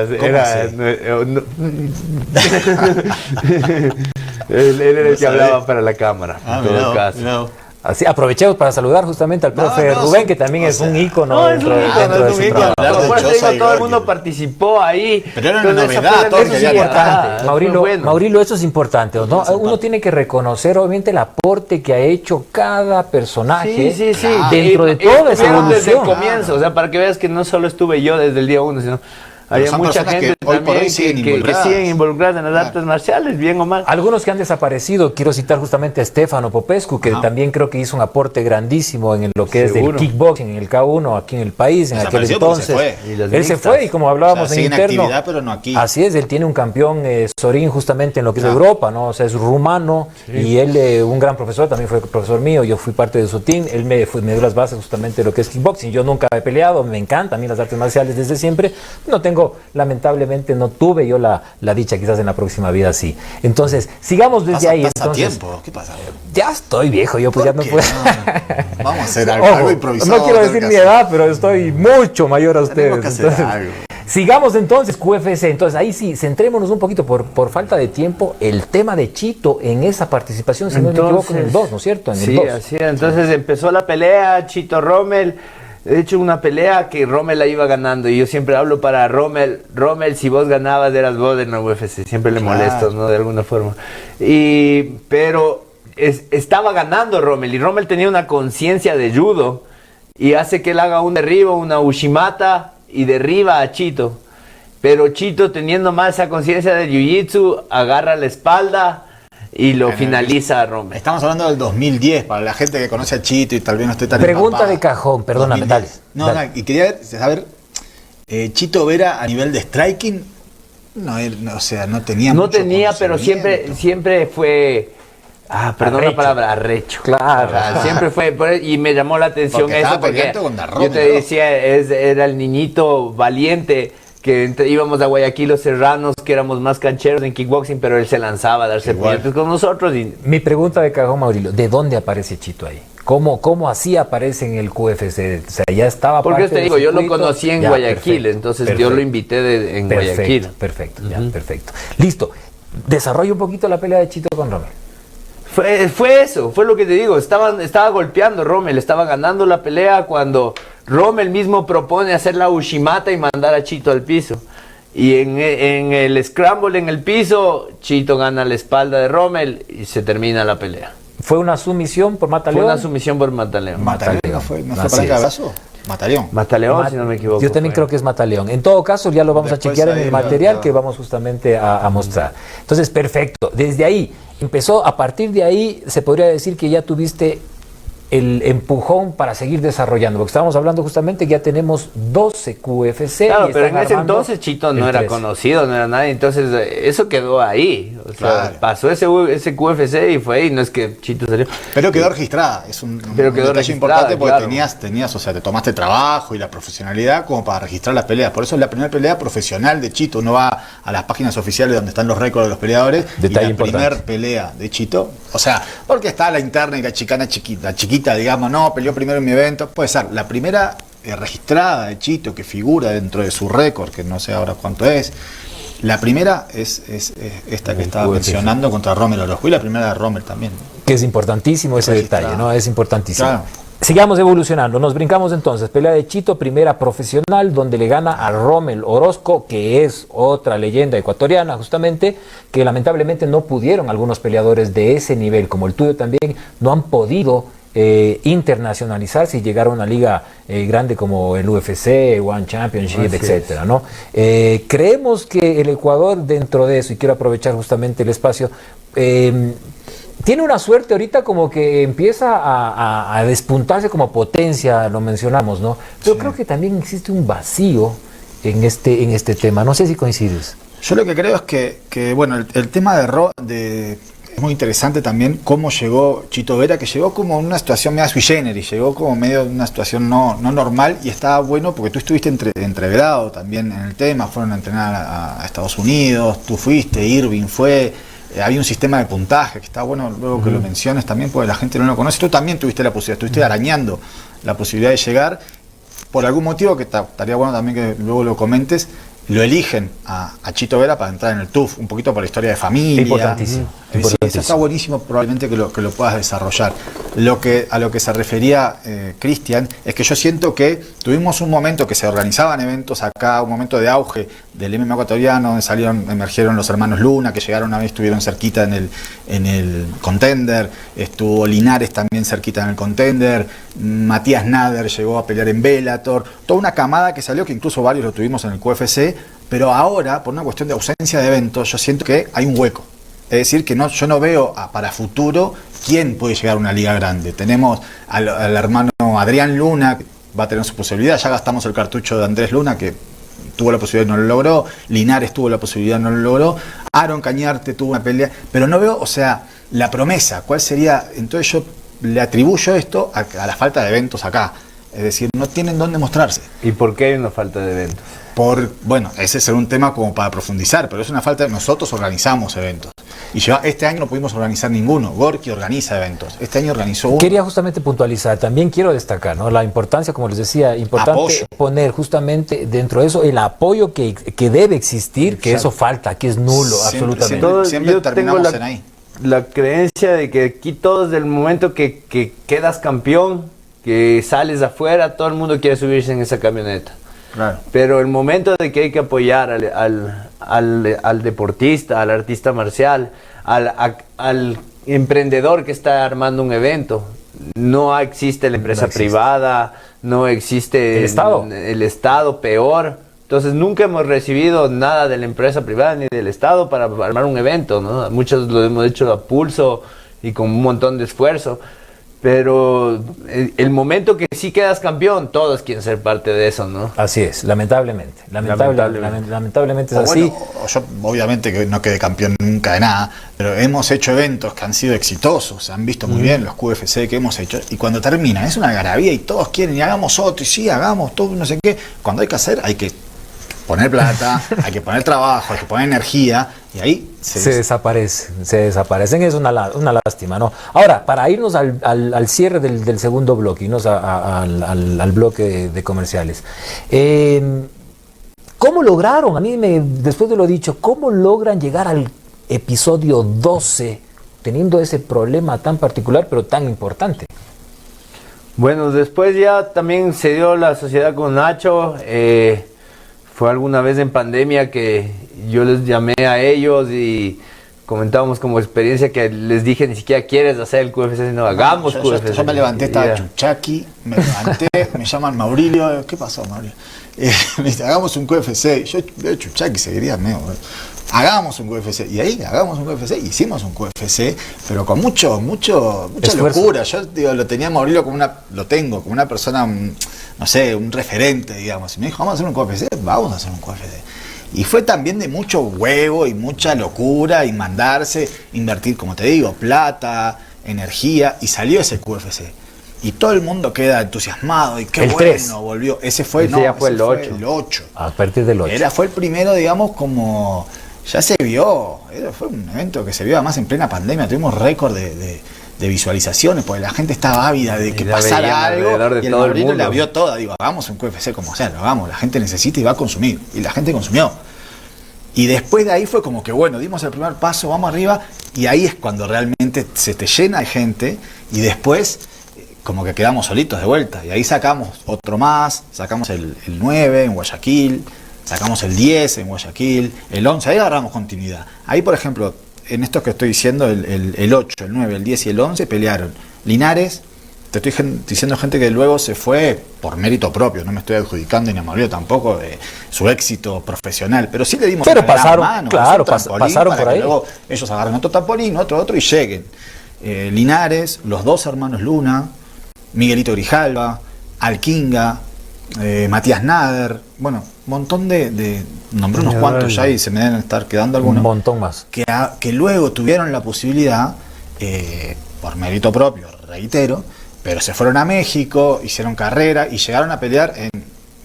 Él era el que hablaba para la cámara, en todo caso. Así, aprovechemos para saludar justamente al profe Rubén, que también es un ícono dentro de su trabajo. Todo el mundo participó ahí. Pero era una novedad. Eso es importante. Maurilo, eso es importante, ¿no? Uno tiene que reconocer, obviamente, el aporte que ha hecho cada personaje dentro de toda esa evolución. Desde el comienzo, o sea, para que veas que no solo estuve yo desde el día 1, sino había mucha gente que hoy por hoy que siguen involucradas en las artes marciales, bien o mal. Algunos que han desaparecido, quiero citar justamente a Stefano Popescu, que también creo que hizo un aporte grandísimo en lo que es del kickboxing, en el K1 aquí en el país, en aquel entonces. Él se fue y como hablábamos en interno, actividad, pero no aquí. Así es, él tiene un campeón Sorin justamente en lo que es Europa, ¿no? O sea, es rumano y él, un gran profesor, también fue profesor mío, yo fui parte de su team, él me dio las bases justamente de lo que es kickboxing. Yo nunca he peleado, me encantan a mí las artes marciales desde siempre, lamentablemente no tuve yo la dicha, quizás en la próxima vida sí. Entonces, sigamos desde ahí. ¿Pasa tiempo? ¿Qué pasa? Ya estoy viejo, yo pues ya no puedo. Vamos a hacer algo improvisado. No quiero decir mi edad, pero estoy mucho mayor a ustedes. Que hacer algo. Sigamos entonces, QFC. Entonces, ahí sí, centrémonos un poquito por falta de tiempo, el tema de Chito en esa participación, si no me equivoco, en el 2, ¿no es cierto? En el 2. Así es. Entonces empezó la pelea, Chito Rommel. De hecho, una pelea que Rommel la iba ganando y yo siempre hablo para Rommel, si vos ganabas eras vos en la UFC, siempre le molesto, ¿no? De alguna forma. Pero estaba ganando Rommel y Rommel tenía una conciencia de judo y hace que él haga un derribo, una ushimata y derriba a Chito. Pero Chito, teniendo más esa conciencia de jiu-jitsu, agarra la espalda y lo finaliza a Rommel. Estamos hablando del 2010, para la gente que conoce a Chito y tal vez no esté tan Pregunta empapada. de cajón, perdóname, dale. No, y quería saber, Chito Vera a nivel de striking, o sea, no tenía No tenía, pero siempre fue... perdón la palabra, arrecho. Claro. Siempre fue, y me llamó la atención eso, porque yo te decía, era el niñito valiente, que íbamos a Guayaquil los serranos, que éramos más cancheros en kickboxing, pero él se lanzaba a darse puñetes con nosotros. Mi pregunta de cajón, Mauricio, ¿de dónde aparece Chito ahí? ¿Cómo así aparece en el QFC? O sea, ya estaba porque te digo, yo lo conocí en Guayaquil, entonces yo lo invité en Guayaquil. Perfecto. Listo. Desarrolla un poquito la pelea de Chito con Rommel. Fue eso, fue lo que te digo, estaba golpeando Rommel, estaba ganando la pelea cuando Rommel mismo propone hacer la ushimata y mandar a Chito al piso. Y en el scramble en el piso, Chito gana la espalda de Rommel y se termina la pelea. ¿Fue una sumisión por Mataleón? Fue una sumisión por Mataleón. ¿Mataleón no fue para el abrazo? Mataleón, si no me equivoco. Yo también creo que es Mataleón. En todo caso, ya lo vamos a chequear en el material que vamos justamente a mostrar. Entonces, perfecto. Desde ahí, a partir de ahí, se podría decir que ya tuviste el empujón para seguir desarrollando? Porque estábamos hablando justamente que ya tenemos 12 QFC. Claro, y pero están en ese armando entonces Chito no el era 13. conocido, no era nadie, entonces eso quedó ahí. O sea, Claro. pasó ese QFC y fue ahí, no es que Chito salió. Pero quedó registrada, es un Pero quedó detalle registrada, importante porque claro. tenías, o sea, te tomaste trabajo y la profesionalidad como para registrar las peleas. Por eso es la primera pelea profesional de Chito. Uno va a las páginas oficiales donde están los récords de los peleadores Detalle y la importante. primera pelea de Chito, o sea, porque está la interna y la chicana chiquita, digamos, no, peleó primero en mi evento, puede ser la primera registrada de Chito que figura dentro de su récord, que no sé ahora cuánto es. La primera es esta que estaba mencionando contra Rommel Orozco y la primera de Rommel también. Que es importantísimo ese Registrado. detalle, ¿no? Es importantísimo. Claro. Sigamos evolucionando, nos brincamos entonces, pelea de Chito, primera profesional, donde le gana a Rommel Orozco, que es otra leyenda ecuatoriana justamente, que lamentablemente no pudieron algunos peleadores de ese nivel, como el tuyo también, no han podido internacionalizarse y llegar a una liga grande como el UFC, One Championship, Así etcétera, ¿no? Creemos que el Ecuador dentro de eso, y quiero aprovechar justamente el espacio, tiene una suerte ahorita como que empieza a despuntarse como potencia, lo mencionamos, ¿no? Pero creo que también existe un vacío en este tema. No sé si coincides. Yo lo que creo es que bueno, el tema es muy interesante también cómo llegó Chito Vera, que llegó como en una situación medio sui generis, llegó como medio de una situación no normal, y estaba bueno porque tú estuviste entreverado también en el tema, fueron a entrenar a Estados Unidos, tú fuiste, Irving fue, había un sistema de puntaje que está bueno luego que lo menciones también porque la gente no lo conoce. Tú también tuviste la posibilidad, estuviste arañando la posibilidad de llegar, por algún motivo que estaría bueno también que luego lo comentes. Lo eligen a Chito Vera para entrar en el TUF, un poquito por la historia de familia. Importantísimo. Sí, eso está buenísimo, probablemente que lo puedas desarrollar. A lo que se refería Cristian, es que yo siento que tuvimos un momento que se organizaban eventos acá, un momento de auge del MMA ecuatoriano, donde emergieron los hermanos Luna, que llegaron una vez, estuvieron cerquita en el Contender, estuvo Linares también cerquita en el Contender, Matías Nader llegó a pelear en Bellator, toda una camada que salió, que incluso varios lo tuvimos en el QFC, pero ahora, por una cuestión de ausencia de eventos, yo siento que hay un hueco. Es decir, que yo no veo para futuro quién puede llegar a una liga grande. Tenemos al hermano Adrián Luna, que va a tener su posibilidad. Ya gastamos el cartucho de Andrés Luna, que tuvo la posibilidad y no lo logró. Linares tuvo la posibilidad y no lo logró. Aaron Cañarte tuvo una pelea. Pero no veo, o sea, la promesa. ¿Cuál sería? Entonces yo le atribuyo esto a la falta de eventos acá. Es decir, no tienen dónde mostrarse. ¿Y por qué hay una falta de eventos? Bueno, ese es un tema como para profundizar, pero es una falta. Nosotros organizamos eventos. Y este año no pudimos organizar ninguno. Gorky organiza eventos. Este año organizó uno. Quería justamente puntualizar, también quiero destacar, ¿no?, la importancia, como les decía, importante Apoyo. poner justamente dentro de eso el apoyo que debe existir, que eso falta, que es nulo, absolutamente. Siempre Yo terminamos tengo en ahí. la creencia de que aquí todos, del momento que quedas campeón, que sales afuera, todo el mundo quiere subirse en esa camioneta. Claro. Pero el momento de que hay que apoyar al deportista, al artista marcial, al emprendedor que está armando un evento, no existe la empresa privada, no existe el Estado, peor. Entonces nunca hemos recibido nada de la empresa privada ni del Estado para armar un evento, ¿no? Muchos lo hemos hecho a pulso y con un montón de esfuerzo. Pero el momento que sí quedas campeón, todos quieren ser parte de eso, ¿no? Así es, lamentablemente es así. Bueno, yo obviamente que no quedé campeón nunca de nada, pero hemos hecho eventos que han sido exitosos, se han visto muy bien los QFC que hemos hecho, y cuando termina es una algarabía y todos quieren y hagamos otro, y sí, hagamos todo, no sé qué. Cuando hay que hacer, hay que poner plata, hay que poner trabajo, hay que poner energía, y ahí se desaparecen. Es una lástima, ¿no? Ahora, para irnos al cierre del segundo bloque, irnos al bloque de comerciales. ¿Cómo lograron? Después de lo dicho, ¿cómo logran llegar al episodio 12 teniendo ese problema tan particular pero tan importante? Bueno, después ya también se dio la sociedad con Nacho. Fue alguna vez en pandemia que yo les llamé a ellos y comentábamos como experiencia que les dije, ni siquiera quieres hacer el QFC, sino hagamos QFC. Yo me levanté, estaba Chuchaki, me levanté, me llaman Maurilio, ¿qué pasó, Maurilio? Me dice, hagamos un QFC. Yo Chuchaki seguiría, hagamos un QFC. Y ahí hagamos un QFC, hicimos un QFC, pero con mucha esfuerzo. locura. Yo digo, lo tenía a Maurilio lo tengo como una persona, no sé, un referente, digamos. Y me dijo, vamos a hacer un QFC, vamos a hacer un QFC. Y fue también de mucho huevo y mucha locura y mandarse, invertir, como te digo, plata, energía, y salió ese QFC. Y todo el mundo queda entusiasmado y qué el bueno, 3. volvió. Ese fue, Ese ya fue el 8. El 8. A partir del 8. Fue el primero, digamos, como ya se vio. Fue un evento que se vio además en plena pandemia. Tuvimos récord de visualizaciones, porque la gente estaba ávida de que pasara algo. Y el Maurilio la vio toda. Digo, hagamos un QFC como sea, lo hagamos. La gente necesita y va a consumir. Y la gente consumió. Y después de ahí fue como que, bueno, dimos el primer paso, vamos arriba. Y ahí es cuando realmente se te llena de gente. Y después, como que quedamos solitos de vuelta. Y ahí sacamos otro más. Sacamos el 9 en Guayaquil. Sacamos el 10 en Guayaquil. El 11. Ahí agarramos continuidad. Ahí, por ejemplo, en esto que estoy diciendo, el 8, el 9, el 10 y el 11 pelearon Linares. Te estoy diciendo gente que luego se fue por mérito propio, no me estoy adjudicando ni a Maurilio tampoco de su éxito profesional, pero sí le dimos pero una gran pasaron, mano, claro, pasaron por ahí. Luego ellos agarran otro trampolín, otro y lleguen. Linares, los dos hermanos Luna, Miguelito Grijalva, Alquinga, Matías Nader, bueno, un montón nombré unos cuantos ya y se me deben estar quedando algunos. Un montón más. Que luego tuvieron la posibilidad, por mérito propio, reitero, pero se fueron a México, hicieron carrera y llegaron a pelear en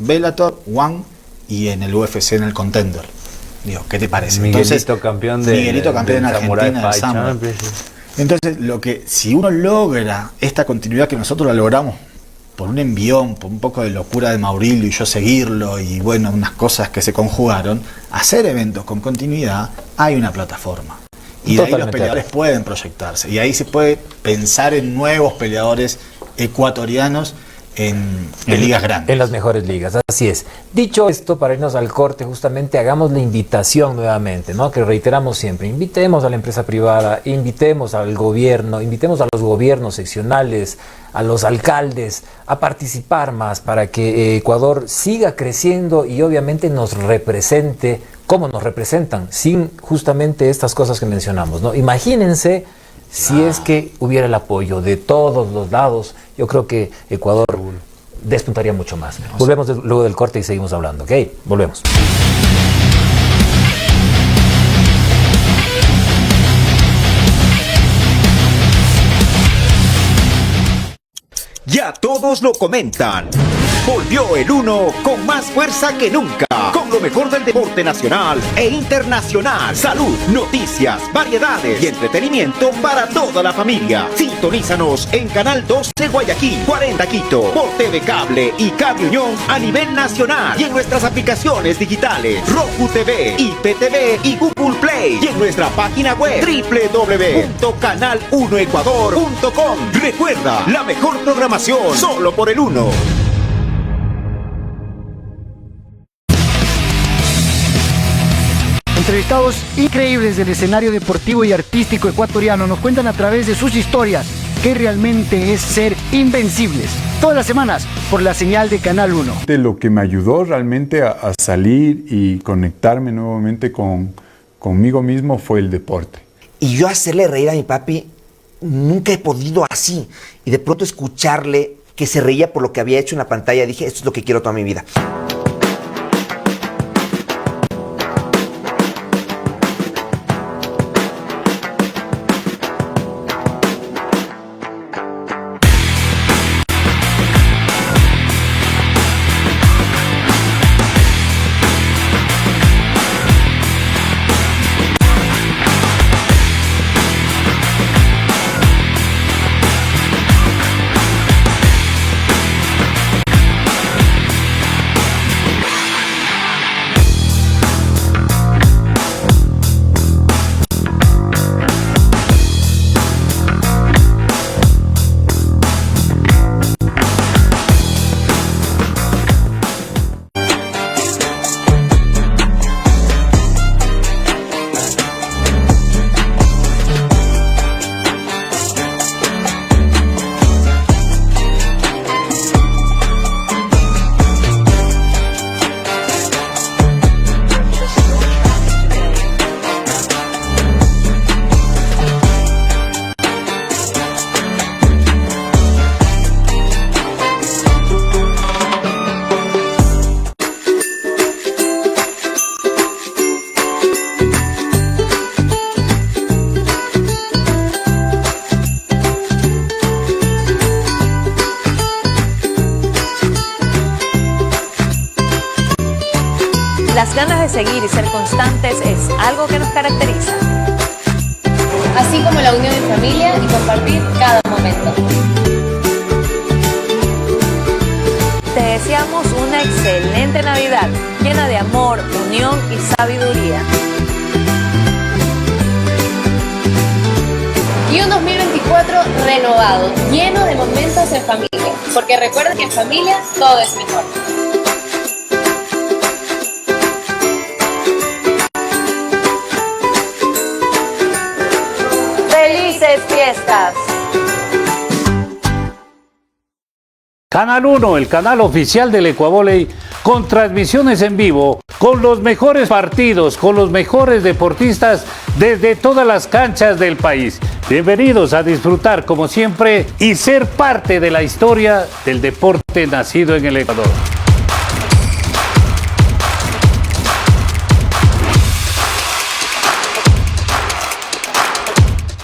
Bellator, One y en el UFC, en el Contender. Digo, ¿qué te parece? Miguelito campeón en Argentina del Samurai. Entonces, si uno logra esta continuidad que nosotros la logramos por un envión, por un poco de locura de Maurilio y yo seguirlo y bueno, unas cosas que se conjugaron, hacer eventos con continuidad, hay una plataforma. Y de ahí los peleadores pueden proyectarse. Y ahí se puede pensar en nuevos peleadores ecuatorianos en ligas grandes. En las mejores ligas, así es. Dicho esto, para irnos al corte, justamente hagamos la invitación nuevamente, ¿no? Que reiteramos siempre. Invitemos a la empresa privada, invitemos al gobierno, invitemos a los gobiernos seccionales, a los alcaldes, a participar más para que Ecuador siga creciendo y obviamente nos represente como nos representan, sin justamente estas cosas que mencionamos, ¿no? Imagínense si es que hubiera el apoyo de todos los lados, yo creo que Ecuador despuntaría mucho más. Volvemos luego del corte y seguimos hablando, ¿ok? Volvemos. Ya todos lo comentan. Volvió el 1 con más fuerza que nunca. Con lo mejor del deporte nacional e internacional. Salud, noticias, variedades y entretenimiento para toda la familia. Sintonízanos en Canal 12 Guayaquil, 40 Quito, por TV Cable y Cable Unión a nivel nacional. Y en nuestras aplicaciones digitales, Roku TV, IPTV y Google Play. Y en nuestra página web, www.canal1ecuador.com. Recuerda, la mejor programación solo por el 1. Entrevistados increíbles del escenario deportivo y artístico ecuatoriano nos cuentan a través de sus historias qué realmente es ser invencibles. Todas las semanas por la señal de Canal 1. Lo que me ayudó realmente a salir y conectarme nuevamente conmigo mismo fue el deporte. Y yo hacerle reír a mi papi nunca he podido así. Y de pronto escucharle que se reía por lo que había hecho en la pantalla, dije, esto es lo que quiero toda mi vida. ganas de seguir y ser constantes es algo que nos caracteriza. Así como la unión en familia y compartir cada momento. Te deseamos una excelente Navidad, llena de amor, unión y sabiduría. Y un 2024 renovado, lleno de momentos en familia. Porque recuerda que en familia todo es mejor. ¡Felices fiestas! Canal 1, el canal oficial del Ecuavóley, con transmisiones en vivo, con los mejores partidos, con los mejores deportistas desde todas las canchas del país. Bienvenidos a disfrutar como siempre y ser parte de la historia del deporte nacido en el Ecuador.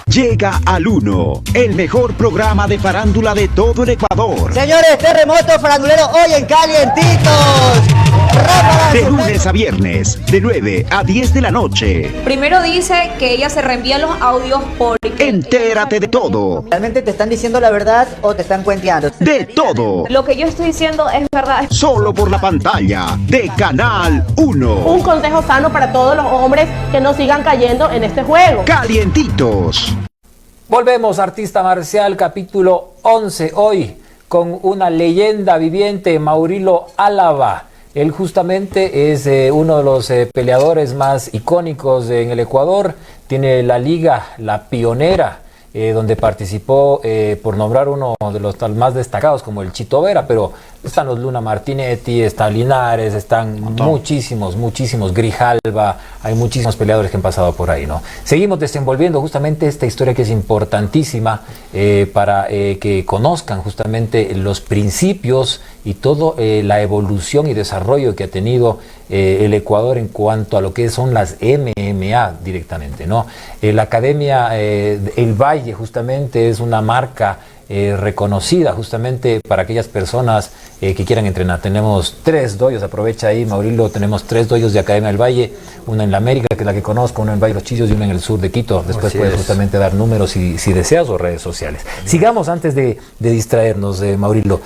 Llega al 1, el mejor programa de farándula de todo el Ecuador. Señores, terremoto farandulero hoy en Calientitos. De lunes a viernes, de 9 a 10 de la noche. Primero dice que ella se reenvía los audios por... Entérate de todo. ¿Realmente te están diciendo la verdad o te están cuenteando? De todo. Lo que yo estoy diciendo es verdad. Solo por la pantalla de Canal 1. Un consejo sano para todos los hombres que no sigan cayendo en este juego. Calientitos. Volvemos, Artista Marcial, capítulo 11, hoy con una leyenda viviente, Maurilo Álava. Él justamente es uno de los peleadores más icónicos en el Ecuador. Tiene la liga, la pionera, donde participó, por nombrar uno de los más destacados, como el Chito Vera, pero están los Luna Martinetti, está Linares, están muchísimos, Grijalva, hay muchísimos peleadores que han pasado por ahí, ¿no? Seguimos desenvolviendo justamente esta historia que es importantísima para que conozcan justamente los principios y toda la evolución y desarrollo que ha tenido el Ecuador en cuanto a lo que son las MMA directamente, ¿no? La Academia El Valle justamente es una marca reconocida justamente para aquellas personas que quieran entrenar. Tenemos 3 dojos, aprovecha ahí, Maurilo, tenemos 3 dojos de Academia del Valle, una en la América, que es la que conozco, una en Valle Los Chillos y una en el sur de Quito. Después puedes justamente dar números si deseas o redes sociales. Sigamos antes de distraernos, Maurilo.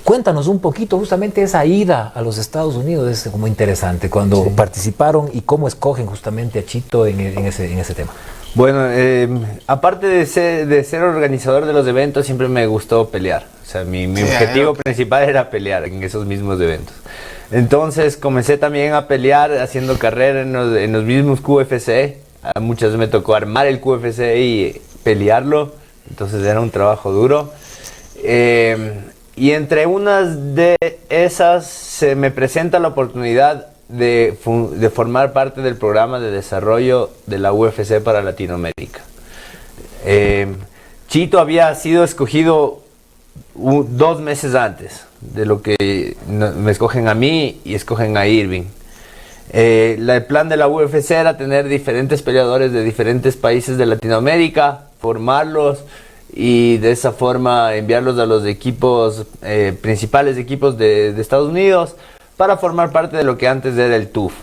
Cuéntanos un poquito justamente esa ida a los Estados Unidos, es como interesante, cuando participaron y cómo escogen justamente a Chito en ese tema. Bueno, aparte de ser organizador de los eventos, siempre me gustó pelear. O sea, mi objetivo principal era pelear en esos mismos eventos. Entonces comencé también a pelear haciendo carrera en los mismos QFC. Muchas veces me tocó armar el QFC y pelearlo. Entonces era un trabajo duro. Y entre unas de esas se me presenta la oportunidad de formar parte del programa de desarrollo de la UFC para Latinoamérica. Chito había sido escogido 2 meses antes de lo que me escogen a mí y escogen a Irving. El plan de la UFC era tener diferentes peleadores de diferentes países de Latinoamérica, formarlos y de esa forma enviarlos a los equipos, principales equipos de Estados Unidos, para formar parte de lo que antes era el TUF,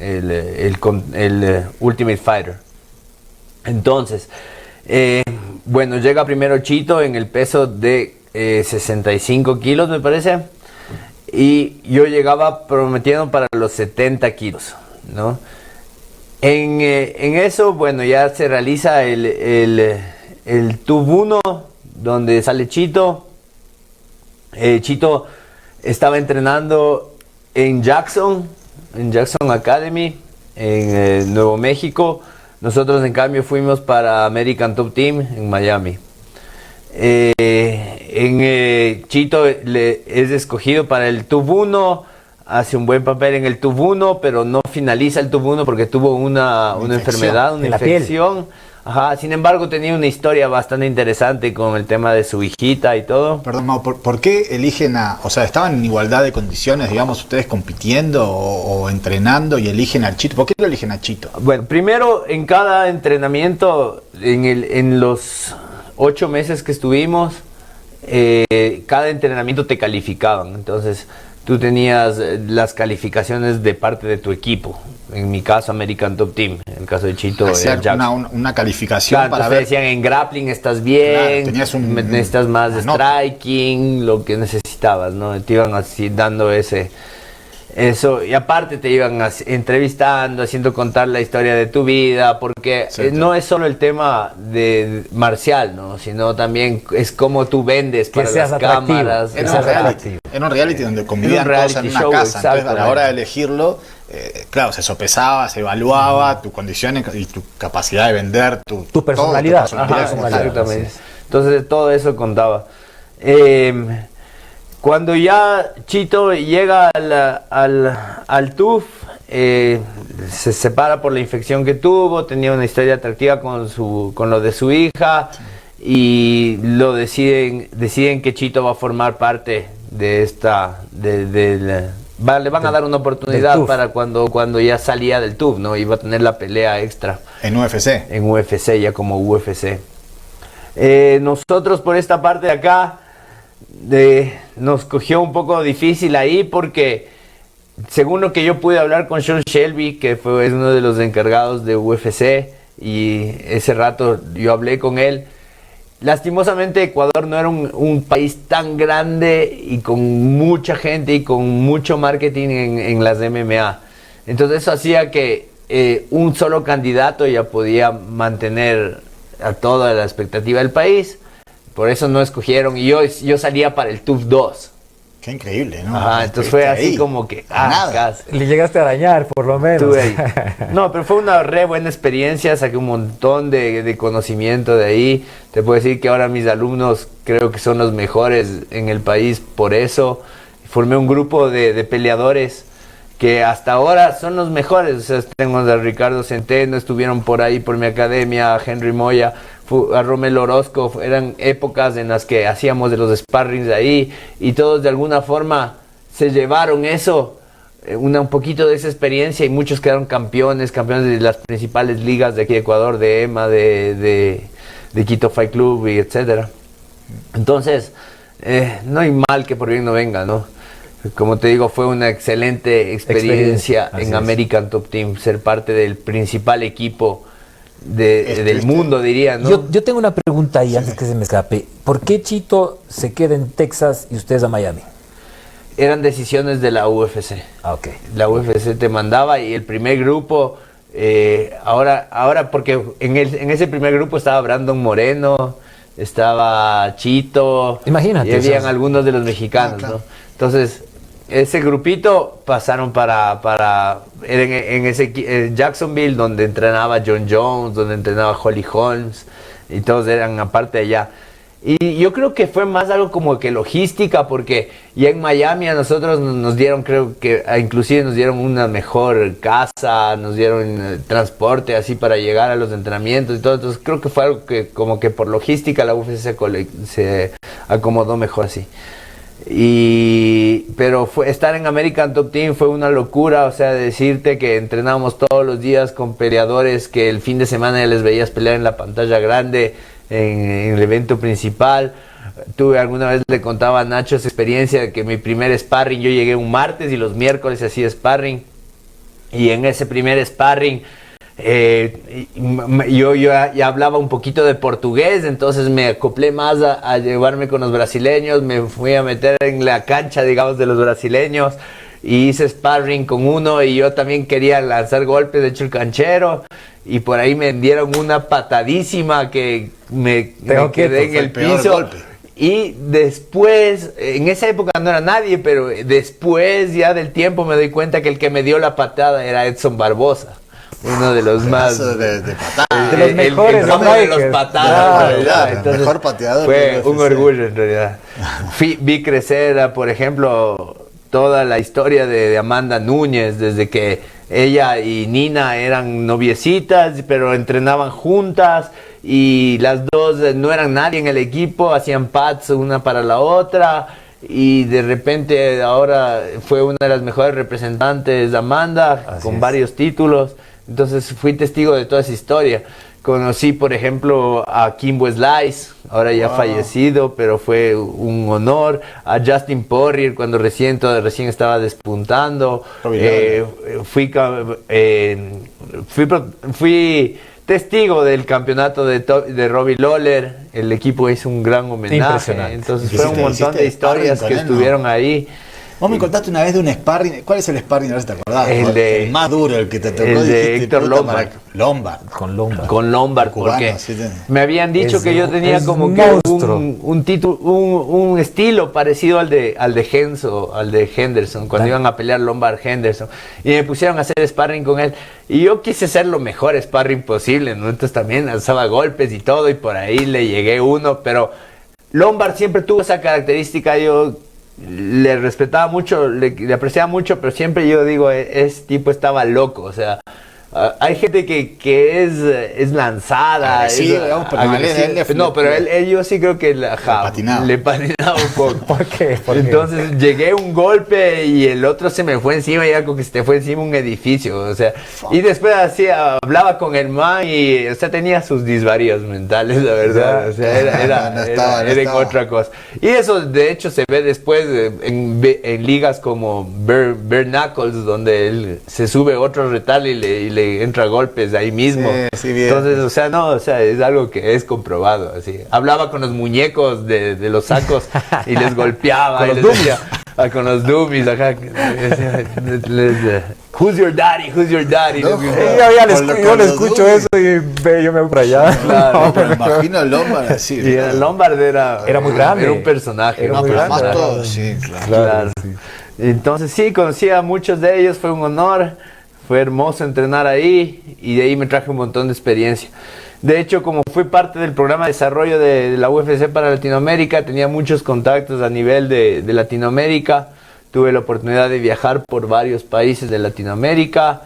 el Ultimate Fighter. Entonces, bueno, llega primero Chito en el peso de 65 kilos, me parece, y yo llegaba prometiendo para los 70 kilos, ¿no? En eso, bueno, ya se realiza el TUF 1, donde sale Chito. Chito estaba entrenando en Jackson Academy, en Nuevo México. Nosotros en cambio fuimos para American Top Team en Miami. Chito es escogido para el TUF 1, hace un buen papel en el TUF 1, pero no finaliza el TUF 1 porque tuvo una enfermedad, una infección. Ajá, sin embargo tenía una historia bastante interesante con el tema de su hijita y todo. Perdón, Mau, ¿por qué eligen o sea, estaban en igualdad de condiciones, digamos, ustedes compitiendo o entrenando y eligen al Chito? ¿Por qué lo eligen a Chito? Bueno, primero en cada entrenamiento, en los 8 meses que estuvimos, cada entrenamiento te calificaban. Entonces, tú tenías las calificaciones de parte de tu equipo. En mi caso, American Top Team. En el caso de Chito, una calificación, claro, para ver. Decían, en grappling estás bien, claro, necesitas más striking, lo que necesitabas, ¿no? Te iban así dando eso, y aparte te iban entrevistando, haciendo contar la historia de tu vida, porque no es solo el tema de marcial, ¿no? Sino también es cómo tú vendes para las cámaras. Era un reality donde convivían todos en una casa, entonces a la hora de elegirlo, claro, se sopesaba, se evaluaba tu condición y tu capacidad de vender, tu personalidad. Exactamente. Entonces todo eso contaba. Cuando ya Chito llega al TUF, se separa por la infección que tuvo, tenía una historia atractiva con lo de su hija, y lo deciden que Chito va a formar parte de le van a dar una oportunidad para cuando ya salía del TUF, ¿no? Iba a tener la pelea extra. En UFC. En UFC, ya como UFC. Nosotros por esta parte de acá, nos cogió un poco difícil ahí, porque según lo que yo pude hablar con Sean Shelby, que fue uno de los encargados de UFC, y ese rato yo hablé con él, lastimosamente Ecuador no era un país tan grande y con mucha gente y con mucho marketing en las MMA. Entonces eso hacía que un solo candidato ya podía mantener a toda la expectativa del país. Por eso no escogieron, y yo salía para el TUF 2. Qué increíble, ¿no? Ajá, entonces fue así como que... casi. Le llegaste a arañar, por lo menos. No, pero fue una re buena experiencia, saqué un montón de conocimiento de ahí. Te puedo decir que ahora mis alumnos creo que son los mejores en el país por eso. Formé un grupo de peleadores que hasta ahora son los mejores. O sea, tengo a Ricardo Centeno, estuvieron por ahí por mi academia, a Henry Moya, a Romel Orozco. Eran épocas en las que hacíamos de los sparrings ahí, y todos de alguna forma se llevaron eso, un poquito de esa experiencia, y muchos quedaron campeones de las principales ligas de aquí de Ecuador, de EMA, de Quito Fight Club, y etcétera. Entonces, no hay mal que por bien no venga, ¿no? Como te digo, fue una excelente experiencia en American Top Team, ser parte del principal equipo del mundo, diría, ¿no? Yo tengo una pregunta ahí, antes que se me escape. ¿Por qué Chito se queda en Texas y ustedes a Miami? Eran decisiones de la UFC. Ok. La UFC te mandaba, y el primer grupo, ahora porque en ese primer grupo estaba Brandon Moreno, estaba Chito, imagínate, y habían algunos de los mexicanos, ¿no? Entonces, ese grupito pasaron en Jacksonville, donde entrenaba John Jones, donde entrenaba Holly Holmes, y todos eran aparte de allá. Y yo creo que fue más algo como que logística, porque ya en Miami a nosotros nos dieron, creo que inclusive nos dieron una mejor casa, nos dieron transporte así para llegar a los entrenamientos y todo. Entonces creo que fue algo que como que por logística la UFC se acomodó mejor así. Pero estar en American Top Team fue una locura. O sea, decirte que entrenábamos todos los días con peleadores que el fin de semana ya les veías pelear en la pantalla grande, en el evento principal. Alguna vez le contaba a Nacho esa experiencia de que mi primer sparring, yo llegué un martes y los miércoles hacía sparring, y en ese primer sparring yo ya hablaba un poquito de portugués, entonces me acoplé más a llevarme con los brasileños, me fui a meter en la cancha, digamos, de los brasileños, y hice sparring con uno, y yo también quería lanzar golpes, de hecho el canchero, y por ahí me dieron una patadísima que me quedé en el piso. Y después, en esa época no era nadie, pero después ya del tiempo me doy cuenta que el que me dio la patada era Edson Barbosa. Uno de los más de los mejores, el de los patadas, entonces, el mejor pateador. Fue un orgullo en realidad. Vi crecer, por ejemplo, toda la historia de Amanda Núñez, desde que ella y Nina eran noviecitas, pero entrenaban juntas, y las dos no eran nadie en el equipo, hacían pads una para la otra, y de repente ahora fue una de las mejores representantes, Amanda, con varios títulos. Entonces fui testigo de toda esa historia. Conocí, por ejemplo, a Kimbo Slice, ahora ya fallecido, pero fue un honor. A Justin Poirier, cuando recién estaba despuntando. Fui testigo del campeonato de Robbie Lawler. El equipo hizo un gran homenaje. Entonces fue un montón de historias que estuvieron ahí. Vos me contaste una vez de un sparring. ¿Cuál es el sparring? A ver si te acordás. El más duro, el que te tocó. El de Héctor Lombard. Con Lombard, porque me habían dicho que yo tenía como que un estilo parecido al de Henderson, cuando iban a pelear Lombard Henderson. Y me pusieron a hacer sparring con él. Y yo quise hacer lo mejor sparring posible, ¿no? Entonces también alzaba golpes y todo, y por ahí le llegué uno. Pero Lombard siempre tuvo esa característica. Yo le respetaba mucho, le apreciaba mucho, pero siempre yo digo, ese tipo estaba loco, o sea, hay gente que es lanzada, pero él yo sí creo que le patinaba un poco. ¿Por qué? Entonces llegué un golpe y el otro se me fue encima, y era como que se te fue encima un edificio, o sea, y después así hablaba con el man y, o sea, tenía sus disvaríos mentales, la verdad, o sea, era otra cosa. Y eso de hecho se ve después en ligas como Bare Knuckles, donde él se sube otro retal y le entra golpes ahí mismo. Entonces, o sea, es algo que es comprobado, así. Hablaba con los muñecos de los sacos y les golpeaba. Con los dummies, ajá. Who's your daddy? Yo le escucho eso y yo me voy para allá. Claro, pero imagino a Lombard así. Y el Lombard era muy grande. Era un personaje. Claro. Entonces sí, conocí a muchos de ellos, fue un honor. Fue hermoso entrenar ahí y de ahí me traje un montón de experiencia. De hecho, como fui parte del programa de desarrollo de la UFC para Latinoamérica, tenía muchos contactos a nivel de Latinoamérica. Tuve la oportunidad de viajar por varios países de Latinoamérica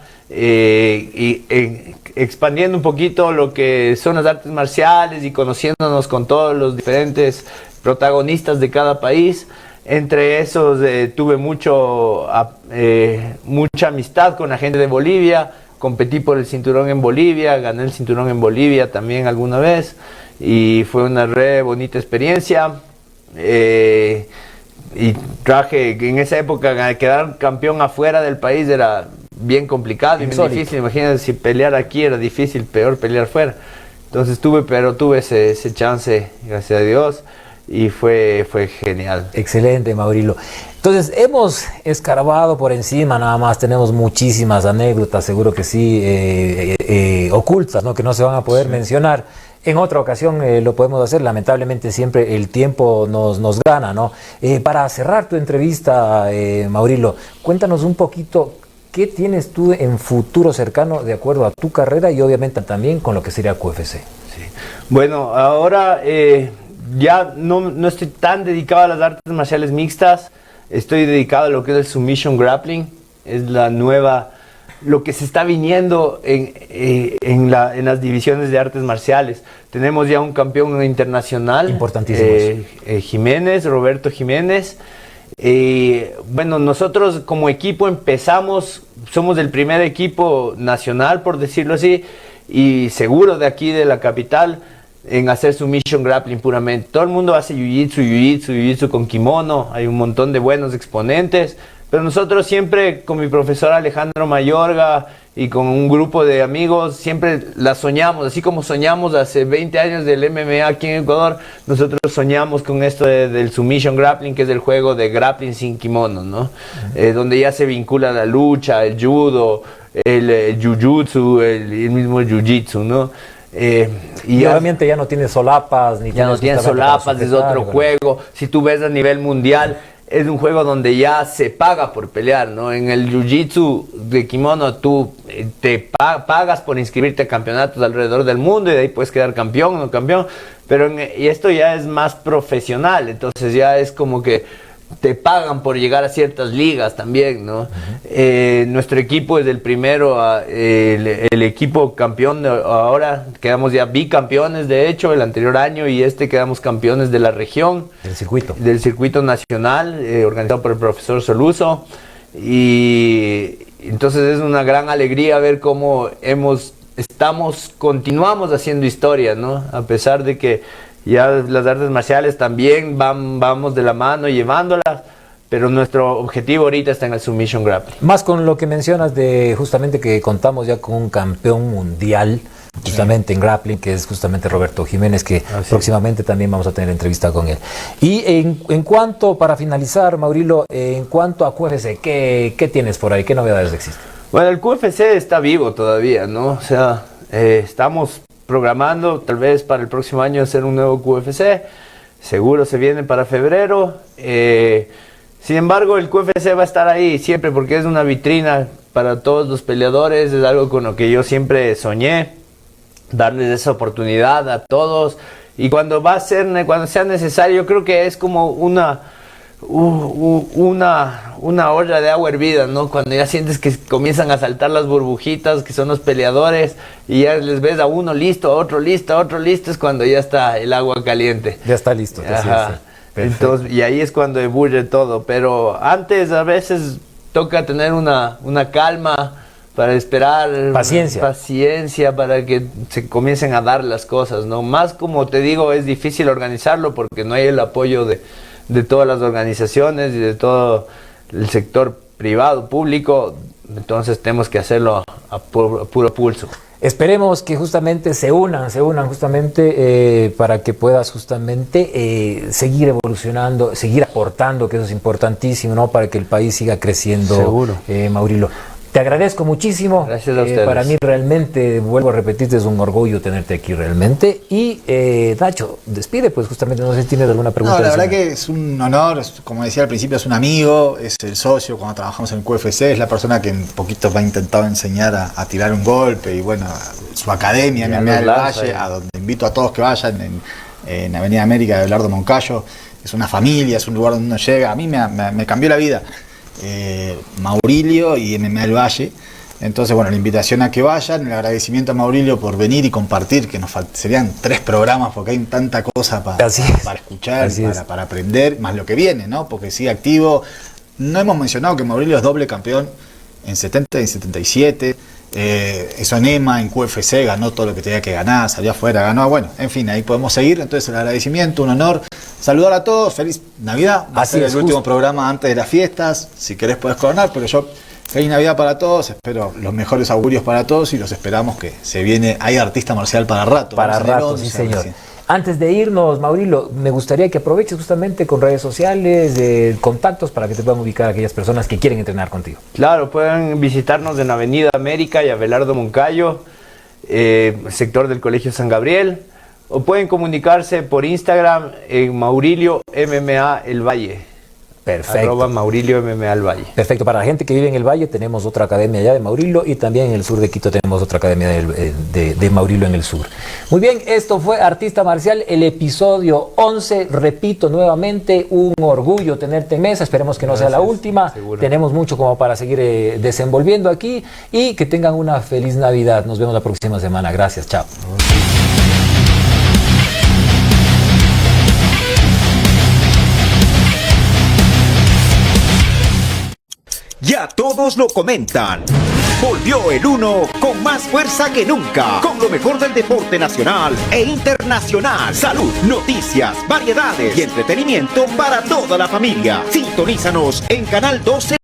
expandiendo un poquito lo que son las artes marciales y conociéndonos con todos los diferentes protagonistas de cada país. Entre esos tuve mucha amistad con la gente de Bolivia, competí por el cinturón en Bolivia, gané el cinturón en Bolivia también alguna vez y fue una re bonita experiencia. Y traje, en esa época quedar campeón afuera del país era bien complicado y bien difícil. Imagínense, si pelear aquí era difícil, peor pelear fuera. Entonces tuve ese chance, gracias a Dios. Y fue genial. Excelente, Maurilo. Entonces, hemos escarbado por encima nada más, tenemos muchísimas anécdotas, seguro que sí, ocultas, ¿no? Que no se van a poder mencionar. En otra ocasión lo podemos hacer, lamentablemente siempre el tiempo nos gana, ¿no? Para cerrar tu entrevista, Maurilo, cuéntanos un poquito qué tienes tú en futuro cercano de acuerdo a tu carrera y obviamente también con lo que sería QFC. Sí. Bueno, ahora... ya no estoy tan dedicado a las artes marciales mixtas, estoy dedicado a lo que es el submission grappling, es lo que se está viniendo en las divisiones de artes marciales. Tenemos ya un campeón internacional, importantísimo, Roberto Jiménez. Bueno, nosotros como equipo somos el primer equipo nacional, por decirlo así, y seguro de aquí de la capital, en hacer submission grappling puramente. Todo el mundo hace jiu-jitsu con kimono, hay un montón de buenos exponentes, pero nosotros siempre con mi profesor Alejandro Mayorga y con un grupo de amigos siempre la soñamos, así como soñamos hace 20 años del MMA aquí en Ecuador, nosotros soñamos con esto del submission grappling, que es el juego de grappling sin kimono, ¿no? Donde ya se vincula la lucha, el judo, el jiu-jitsu, el mismo jiu-jitsu, ¿no? Y obviamente ya no tiene solapas, es otro juego. Si tú ves a nivel mundial, es un juego donde ya se paga por pelear, ¿no? En el jiu-jitsu de kimono tú te pagas por inscribirte a campeonatos alrededor del mundo y de ahí puedes quedar campeón o no campeón, y esto ya es más profesional, entonces ya es como que te pagan por llegar a ciertas ligas también, ¿no? Nuestro equipo es el primero, el equipo campeón ahora, quedamos ya bicampeones de hecho el anterior año y quedamos campeones de la región. Del circuito nacional, organizado por el profesor Soluso. Y entonces es una gran alegría ver cómo continuamos haciendo historia, ¿no? A pesar de que ya las artes marciales también vamos de la mano llevándolas, pero nuestro objetivo ahorita está en el Submission Grappling. Más con lo que mencionas de justamente que contamos ya con un campeón mundial, justamente en grappling, que es justamente Roberto Jiménez, que próximamente también vamos a tener entrevista con él. Y en cuanto, para finalizar, Maurilio, en cuanto a QFC, ¿qué tienes por ahí? ¿Qué novedades existen? Bueno, el QFC está vivo todavía, ¿no? O sea, estamos programando tal vez para el próximo año hacer un nuevo QFC. Seguro se viene para febrero. Sin embargo, el QFC va a estar ahí siempre porque es una vitrina para todos los peleadores. Es algo con lo que yo siempre soñé, darles esa oportunidad a todos. Y cuando sea necesario, yo creo que es como una olla de agua hervida, ¿no? Cuando ya sientes que comienzan a saltar las burbujitas, que son los peleadores, y ya les ves a uno listo, a otro listo, a otro listo, es cuando ya está el agua caliente. Ya está listo. Ajá. Entonces, y ahí es cuando ebulle todo. Pero antes a veces toca tener una calma para esperar. Paciencia para que se comiencen a dar las cosas, ¿no? Más, como te digo, es difícil organizarlo porque no hay el apoyo de todas las organizaciones y de todo el sector privado, público. Entonces tenemos que hacerlo a puro pulso. Esperemos que justamente se unan justamente para que puedas justamente seguir evolucionando, seguir aportando, que eso es importantísimo, ¿no? Para que el país siga creciendo. Seguro. Maurilio, te agradezco muchísimo. Gracias a ustedes. Para mí realmente, vuelvo a repetirte, es un orgullo tenerte aquí realmente. Y Nacho, despide, pues justamente, no sé si tienes alguna pregunta. No, la verdad que es un honor, como decía al principio, es un amigo, es el socio cuando trabajamos en el QFC, es la persona que en poquito me ha intentado enseñar a tirar un golpe, y bueno, su academia, MMA del Valle, a donde invito a todos que vayan, en Avenida América de Abelardo Moncayo. Es una familia, es un lugar donde uno llega. A mí me cambió la vida. Maurilio y MMA del Valle. Entonces, bueno, la invitación a que vayan, el agradecimiento a Maurilio por venir y compartir, que serían 3 programas porque hay tanta cosa para escuchar, para aprender, más lo que viene, ¿no? Porque sigue activo. No hemos mencionado que Maurilio es doble campeón en 70 y en 77. Eso en EMA, en QFC, ganó todo lo que tenía que ganar, salió afuera, ganó. Bueno, en fin, ahí podemos seguir. Entonces, el agradecimiento, un honor. Saludar a todos, feliz Navidad. Va a ser el último programa antes de las fiestas. Si querés podés coronar, pero yo, feliz Navidad para todos. Espero los mejores augurios para todos y los esperamos, que se viene. Hay artista marcial para rato. Para rato, sí, señor. Antes de irnos, Maurilio, me gustaría que aproveches justamente con redes sociales, contactos, para que te puedan ubicar aquellas personas que quieren entrenar contigo. Claro, pueden visitarnos en Avenida América y Abelardo Moncayo, sector del Colegio San Gabriel, o pueden comunicarse por Instagram en Maurilio MMA El Valle. Perfecto. Maurilio MMA El Valle. Perfecto. Para la gente que vive en el Valle, tenemos otra academia allá de Maurilio, y también en el sur de Quito tenemos otra academia de Maurilio en el sur. Muy bien, esto fue Artista Marcial, el episodio 11. Repito nuevamente, un orgullo tenerte en mesa. Esperemos que no sea la última. Seguro. Tenemos mucho como para seguir desenvolviendo aquí, y que tengan una feliz Navidad. Nos vemos la próxima semana. Gracias. Chao. Ya todos lo comentan. Volvió el 1 con más fuerza que nunca, con lo mejor del deporte nacional e internacional. Salud, noticias, variedades y entretenimiento para toda la familia. Sintonízanos en Canal 12.